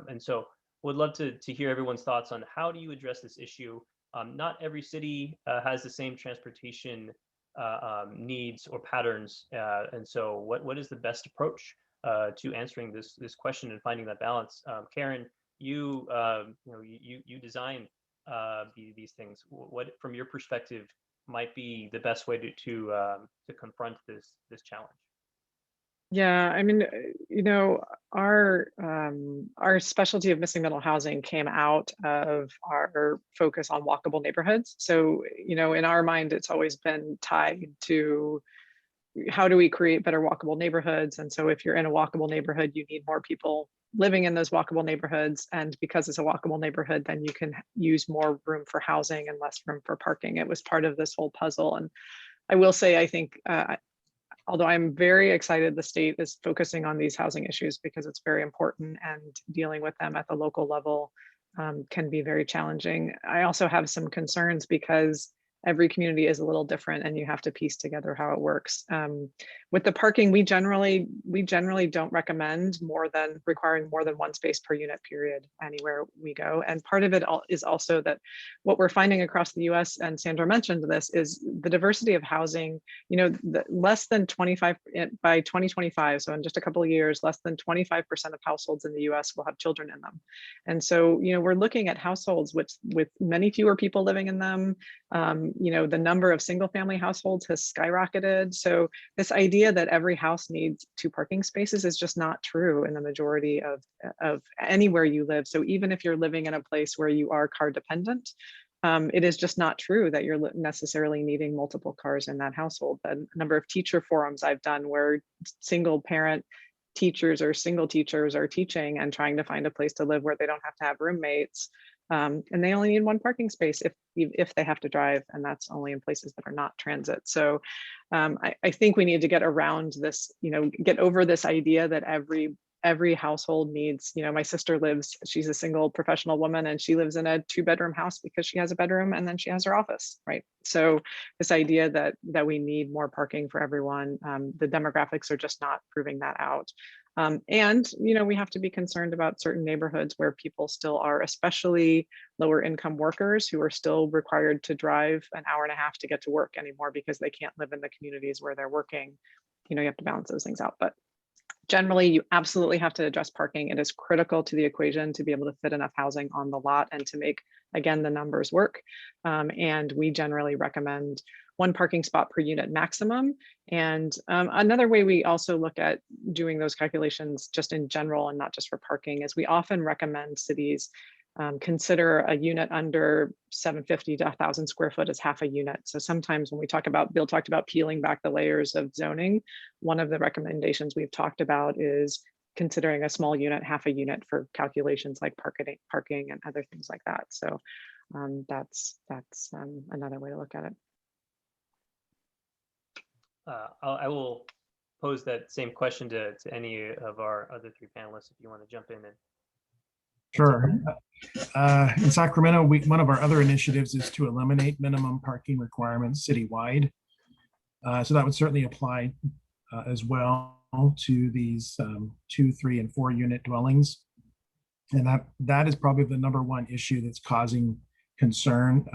And so would love to hear everyone's thoughts on how do you address this issue. Not every city has the same transportation needs or patterns, and so what is the best approach to answering this question and finding that balance? Karen, you design these things. What, from your perspective, might be the best way to confront this challenge? Yeah, I mean, our specialty of missing middle housing came out of our focus on walkable neighborhoods. So, in our mind, it's always been tied to how do we create better walkable neighborhoods? And so if you're in a walkable neighborhood, you need more people living in those walkable neighborhoods. And because it's a walkable neighborhood, then you can use more room for housing and less room for parking. It was part of this whole puzzle. And I will say, I think, although I'm very excited the state is focusing on these housing issues because it's very important, and dealing with them at the local level can be very challenging. I also have some concerns because every community is a little different and you have to piece together how it works. With the parking, we generally don't recommend requiring more than one space per unit period anywhere we go. And part of it is also that what we're finding across the US, and Sandra mentioned this, is the diversity of housing, less than 25 by 2025. So in just a couple of years, less than 25% of households in the US will have children in them. And so, we're looking at households with many fewer people living in them. The number of single family households has skyrocketed. So this idea that every house needs 2 parking spaces is just not true in the majority of anywhere you live. So even if you're living in a place where you are car dependent, it is just not true that you're necessarily needing multiple cars in that household. The number of teacher forums I've done where single parent teachers or single teachers are teaching and trying to find a place to live where they don't have to have roommates. And they only need 1 parking space if they have to drive, and that's only in places that are not transit. So I think we need to get around this, get over this idea that every household needs, my sister she's a single professional woman, and she lives in a 2-bedroom house because she has a bedroom and then she has her office, right? So this idea that we need more parking for everyone, the demographics are just not proving that out. And, you know, we have to be concerned about certain neighborhoods where people still are, especially lower income workers who are still required to drive an hour and a half to get to work anymore because they can't live in the communities where they're working. You know, you have to balance those things out. But generally, you absolutely have to address parking. It is critical to the equation to be able to fit enough housing on the lot and to make, again, the numbers work. And we generally recommend 1 parking spot per unit maximum. And another way we also look at doing those calculations just in general and not just for parking is we often recommend cities consider a unit under 750 to 1,000 square foot as half a unit. So sometimes when we talk about, Bill talked about peeling back the layers of zoning, one of the recommendations we've talked about is considering a small unit, half a unit for calculations like parking and other things like that. So that's another way to look at it. I will pose that same question to any of our other 3 panelists if you want to jump in. And Sure. In Sacramento, one of our other initiatives is to eliminate minimum parking requirements citywide. So that would certainly apply as well to these 2, 3, and 4 unit dwellings. And that is probably the #1 issue that's causing concern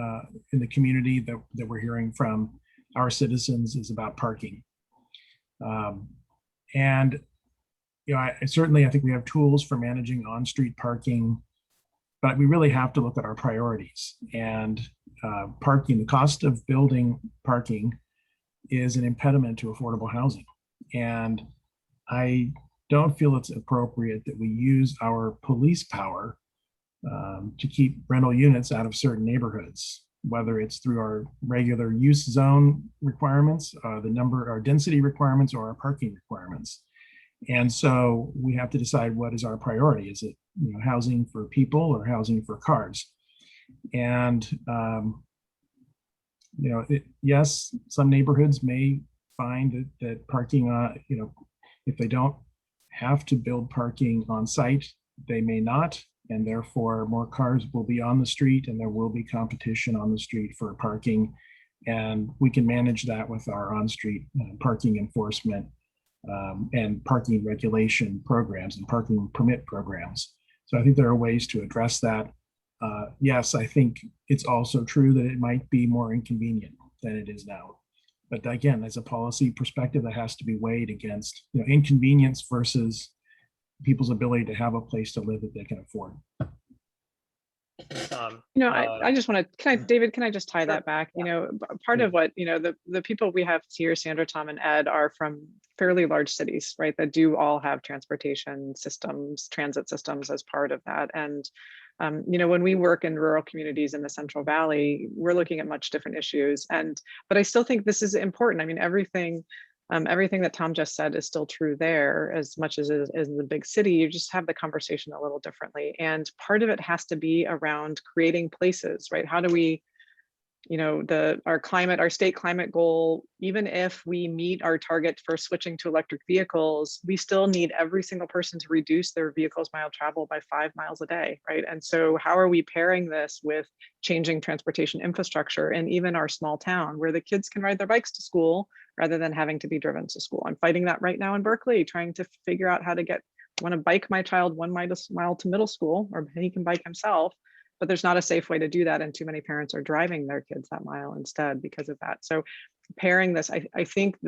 in the community that we're hearing from our citizens is about parking. And you know, I think we have tools for managing on-street parking, but we really have to look at our priorities. And parking, the cost of building parking is an impediment to affordable housing. And I don't feel it's appropriate that we use our police power to keep rental units out of certain neighborhoods, whether it's through our regular use zone requirements, our density requirements, or our parking requirements. And so we have to decide what is our priority. Is it, you know, housing for people or housing for cars? And you know, yes, some neighborhoods may find that parking, you know, if they don't have to build parking on site, they may not, and therefore more cars will be on the street and there will be competition on the street for parking. And we can manage that with our on-street parking enforcement and parking regulation programs and parking permit programs. So I think there are ways to address that. Yes, I think it's also true that it might be more inconvenient than it is now. But again, as a policy perspective, that has to be weighed against, you know, inconvenience versus people's ability to have a place to live that they can afford. You know, I just want to, David, can I just tie that back? You know, part of what, you know, the people we have here, Sandra, Tom, and Ed, are from fairly large cities, right? That do all have transportation systems, transit systems as part of that. And, you know, when we work in rural communities in the Central Valley, we're looking at much different issues. But I still think this is important. I mean, everything that Tom just said is still true there as much as it is in the big city. You just have the conversation a little differently. And part of it has to be around creating places, right? How do we, you know, our state climate goal, even if we meet our target for switching to electric vehicles, we still need every single person to reduce their vehicle's mile travel by 5 miles a day, right? And so how are we pairing this with changing transportation infrastructure and even our small town where the kids can ride their bikes to school rather than having to be driven to school? I'm fighting that right now in Berkeley, trying to figure out how to want to bike my child 1 mile to middle school, or he can bike himself. But there's not a safe way to do that. And too many parents are driving their kids that mile instead because of that. So pairing this, I think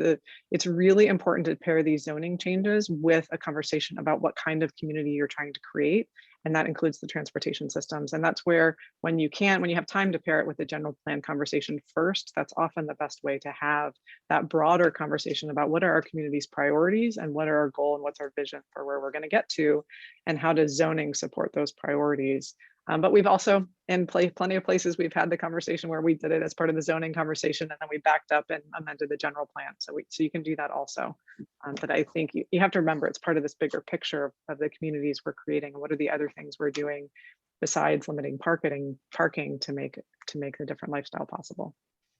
it's really important to pair these zoning changes with a conversation about what kind of community you're trying to create. And that includes the transportation systems. And that's where when you have time to pair it with the general plan conversation first, that's often the best way to have that broader conversation about what are our community's priorities and what are our goal and what's our vision for where we're going to get to and how does zoning support those priorities. But we've also, in plenty of places, we've had the conversation where we did it as part of the zoning conversation, and then we backed up and amended the general plan. So you can do that also. But I think you have to remember it's part of this bigger picture of the communities we're creating. And what are the other things we're doing besides limiting parking to make the different lifestyle possible?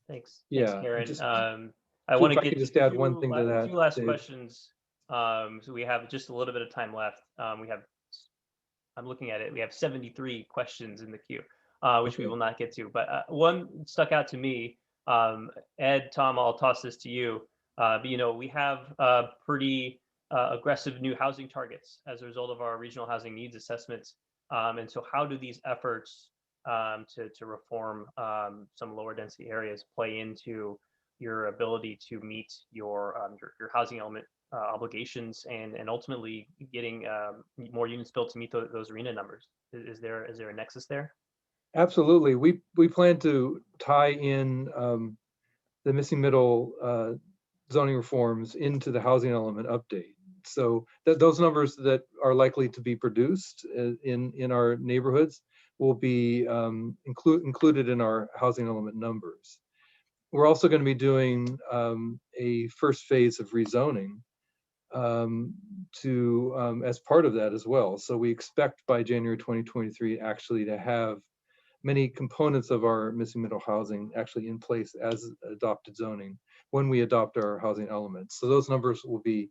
Thanks. Yeah, Thanks, Karen. I I want to could get just add one thing to that. two last Dave. questions. So we have just a little bit of time left. I'm looking at it. We have 73 questions in the queue, which we will not get to. But one stuck out to me. Ed, Tom, I'll toss this to you. But you know, we have pretty aggressive new housing targets as a result of our regional housing needs assessments. And so how do these efforts to reform some lower density areas play into your ability to meet your housing element obligations and ultimately getting more units built to meet those arena numbers? Is there a nexus there? Absolutely. We plan to tie in the missing middle zoning reforms into the housing element update. So those numbers that are likely to be produced in our neighborhoods will be included in our housing element numbers. We're also going to be doing a first phase of rezoning as part of that as well. So we expect by January 2023 actually to have many components of our missing middle housing actually in place as adopted zoning when we adopt our housing elements. So those numbers will be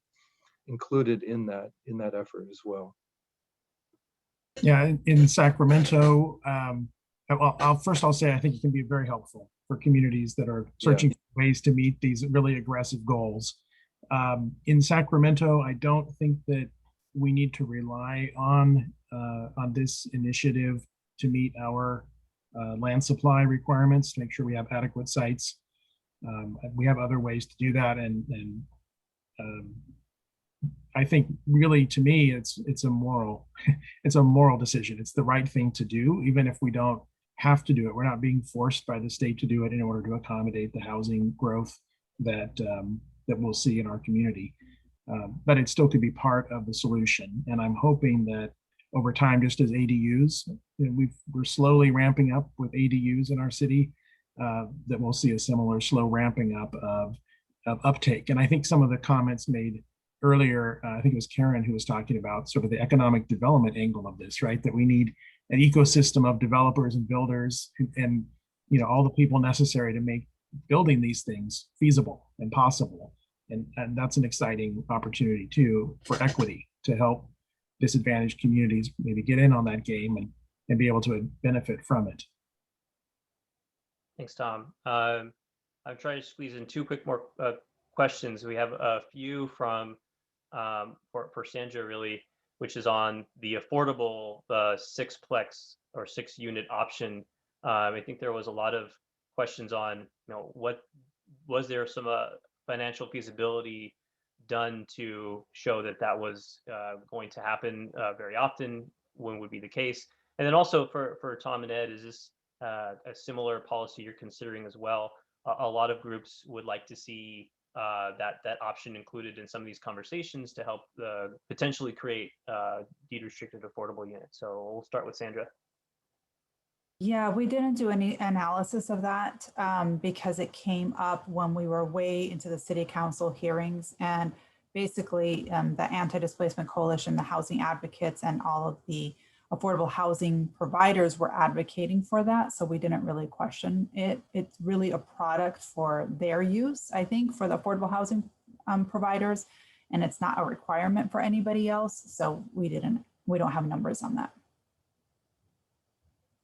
included in that effort as well. Yeah, in Sacramento, I'll say I think it can be very helpful for communities that are searching for ways to meet these really aggressive goals. In Sacramento, I don't think that we need to rely on this initiative to meet our land supply requirements, to make sure we have adequate sites. We have other ways to do that, and I think really, to me, it's a moral decision. It's the right thing to do, even if we don't have to do it. We're not being forced by the state to do it in order to accommodate the housing growth that we'll see in our community. But it still could be part of the solution. And I'm hoping that over time, just as ADUs, we're slowly ramping up with ADUs in our city, that we'll see a similar slow ramping up of uptake. And I think some of the comments made earlier, I think it was Karen who was talking about sort of the economic development angle of this, right? That we need an ecosystem of developers and builders and all the people necessary to make building these things feasible and possible. And that's an exciting opportunity too for equity to help disadvantaged communities maybe get in on that game and be able to benefit from it. Thanks, Tom. I'm trying to squeeze in two quick more questions. We have a few from for Sandra, really, which is on the affordable 6-plex or 6-unit option. I think there was a lot of questions on, what was there some financial feasibility done to show that was going to happen very often? When would be the case? And then also for Tom and Ed, is this a similar policy you're considering as well? A lot of groups would like to see that option included in some of these conversations to help potentially create deed restricted affordable units. So we'll start with Sandra. Yeah, we didn't do any analysis of that because it came up when we were way into the city council hearings, and basically the Anti-Displacement Coalition, the housing advocates, and all of the affordable housing providers were advocating for that. So we didn't really question it. It's really a product for their use, I think, for the affordable housing providers, and it's not a requirement for anybody else. So we don't have numbers on that.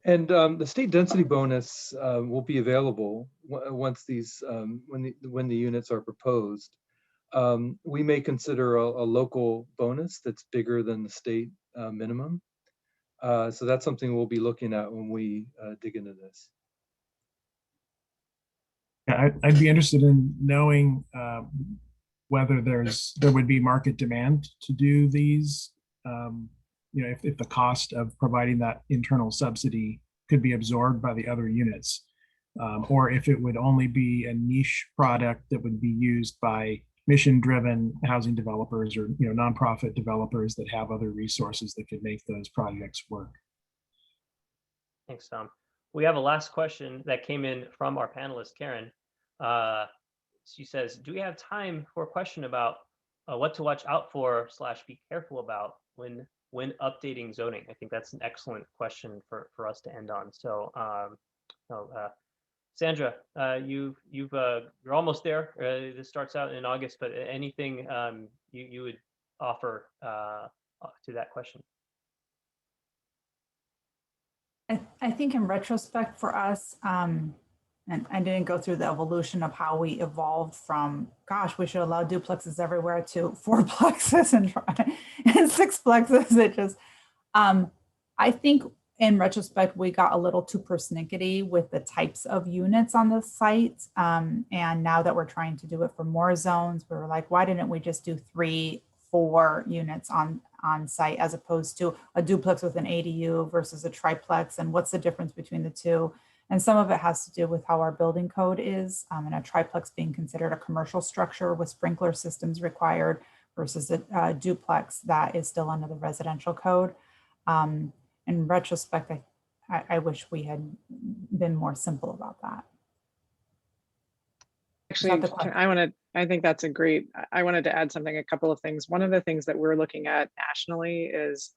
And the state density bonus will be available once these when the units are proposed. We may consider a local bonus that's bigger than the state minimum. So that's something we'll be looking at when we dig into this. Yeah, I'd be interested in knowing whether there would be market demand to do these. If the cost of providing that internal subsidy could be absorbed by the other units, or if it would only be a niche product that would be used by mission-driven housing developers or nonprofit developers that have other resources that could make those projects work. Thanks, Tom. We have a last question that came in from our panelist, Karen. She says, do we have time for a question about what to watch out for / be careful about when updating zoning? I think that's an excellent question for us to end on. So Sandra, you're almost there. This starts out in August, but anything you would offer to that question? I think in retrospect for us, and I didn't go through the evolution of how we evolved from, gosh, we should allow duplexes everywhere to fourplexes and sixplexes. It just, I think in retrospect, we got a little too persnickety with the types of units on the site. And now that we're trying to do it for more zones, we were like, why didn't we just do 3, 4 units on site as opposed to a duplex with an ADU versus a triplex? And what's the difference between the two? And some of it has to do with how our building code is, and a triplex being considered a commercial structure with sprinkler systems required versus a duplex that is still under the residential code. In retrospect, I wish we had been more simple about that. Actually, I think that's a great, I wanted to add something, a couple of things. One of the things that we're looking at nationally is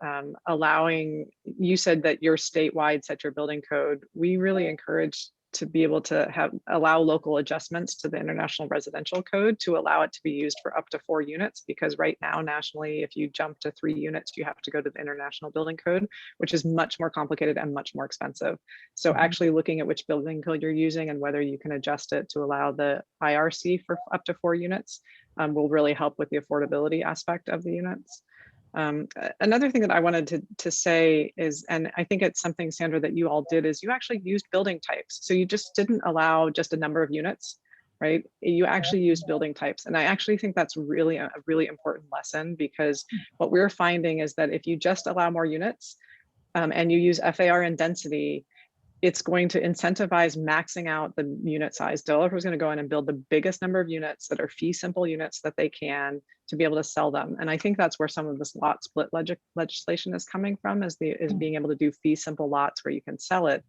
allowing, you said that your statewide set your building code. We really encourage to be able to allow local adjustments to the international residential code to allow it to be used for up to 4 units, because right now nationally, if you jump to 3 units, you have to go to the international building code, which is much more complicated and much more expensive. So actually looking at which building code you're using and whether you can adjust it to allow the IRC for up to 4 units will really help with the affordability aspect of the units. Another thing that I wanted to say is, and I think it's something, Sandra, that you all did, is you actually used building types. So you just didn't allow just a number of units, right? You actually used building types. And I actually think that's really a really important lesson, because what we're finding is that if you just allow more units and you use FAR and density, it's going to incentivize maxing out the unit size. Developers are going to go in and build the biggest number of units that are fee simple units that they can to be able to sell them. And I think that's where some of this lot split legislation is coming from, is being able to do fee simple lots where you can sell it.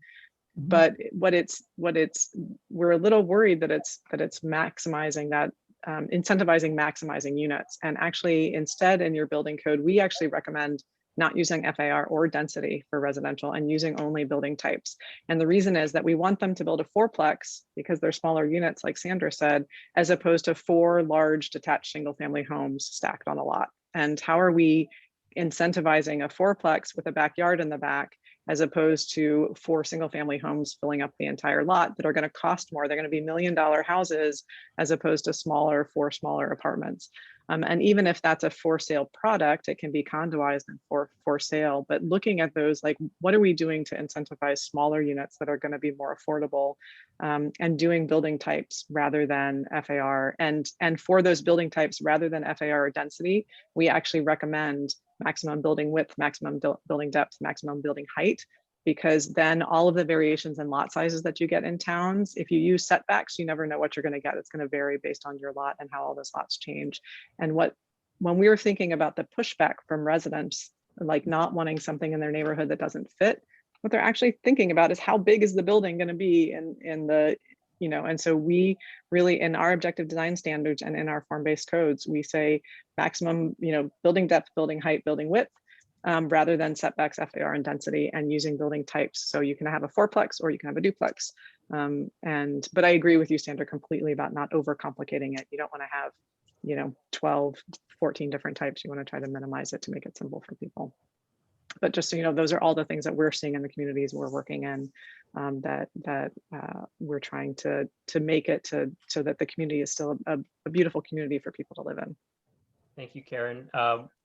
But we're a little worried that it's maximizing that, incentivizing maximizing units. And actually, instead in your building code, we actually recommend not using FAR or density for residential and using only building types. And the reason is that we want them to build a 4plex because they're smaller units, like Sandra said, as opposed to 4 large detached single family homes stacked on a lot. And how are we incentivizing a 4plex with a backyard in the back as opposed to 4 single family homes filling up the entire lot that are going to cost more? They're going to be $1 million houses as opposed to 4 smaller apartments. And even if that's a for sale product, it can be condoized and for sale. But looking at those, like, what are we doing to incentivize smaller units that are going to be more affordable, and doing building types rather than FAR? And for those building types, rather than FAR or density, we actually recommend maximum building width, maximum building depth, maximum building height, because then all of the variations in lot sizes that you get in towns, if you use setbacks, you never know what you're going to get. It's going to vary based on your lot and how all those lots change. And when we were thinking about the pushback from residents, like not wanting something in their neighborhood that doesn't fit, what they're actually thinking about is how big is the building going to be in the, and so we really, in our objective design standards and in our form-based codes, we say maximum, building depth, building height, building width, rather than setbacks, FAR, and density, and using building types. So you can have a 4plex or you can have a duplex. But I agree with you, Sandra, completely about not overcomplicating it. You don't want to have, 12, 14 different types. You want to try to minimize it to make it simple for people. But just so you know, those are all the things that we're seeing in the communities we're working in, that we're trying to make it so that the community is still a beautiful community for people to live in. Thank you, Karen.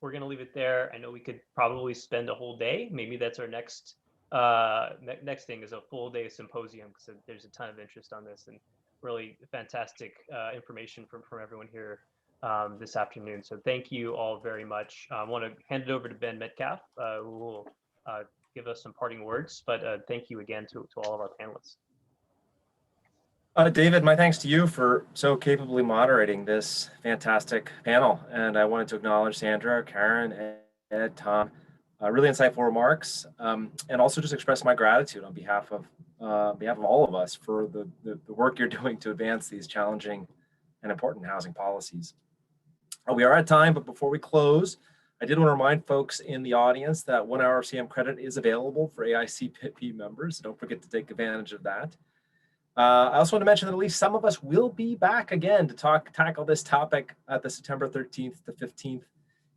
We're going to leave it there. I know we could probably spend a whole day. Maybe that's our next thing, is a full day symposium, because there's a ton of interest on this and really fantastic information from everyone here this afternoon. So thank you all very much. I want to hand it over to Ben Metcalf, who will give us some parting words. But thank you again to all of our panelists. David, my thanks to you for so capably moderating this fantastic panel. And I wanted to acknowledge Sandra, Karen, Ed, Tom, really insightful remarks, and also just express my gratitude on behalf of all of us for the work you're doing to advance these challenging and important housing policies. We are at time, but before we close, I did want to remind folks in the audience that 1 hour of CM credit is available for AICPP members. So don't forget to take advantage of that. I also want to mention that at least some of us will be back again to tackle this topic at the September 13th to 15th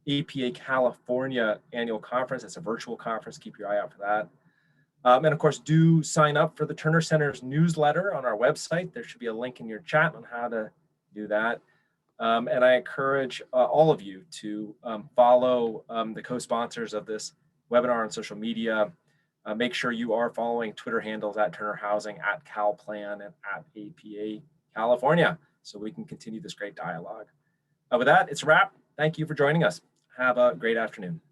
APA California annual conference. It's a virtual conference. Keep your eye out for that. And of course, do sign up for the Turner Center's newsletter on our website. There should be a link in your chat on how to do that. And I encourage all of you to follow the co-sponsors of this webinar on social media. Make sure you are following Twitter handles at Turner Housing, at CalPlan, and at APA California, so we can continue this great dialogue. With that, it's a wrap. Thank you for joining us. Have a great afternoon.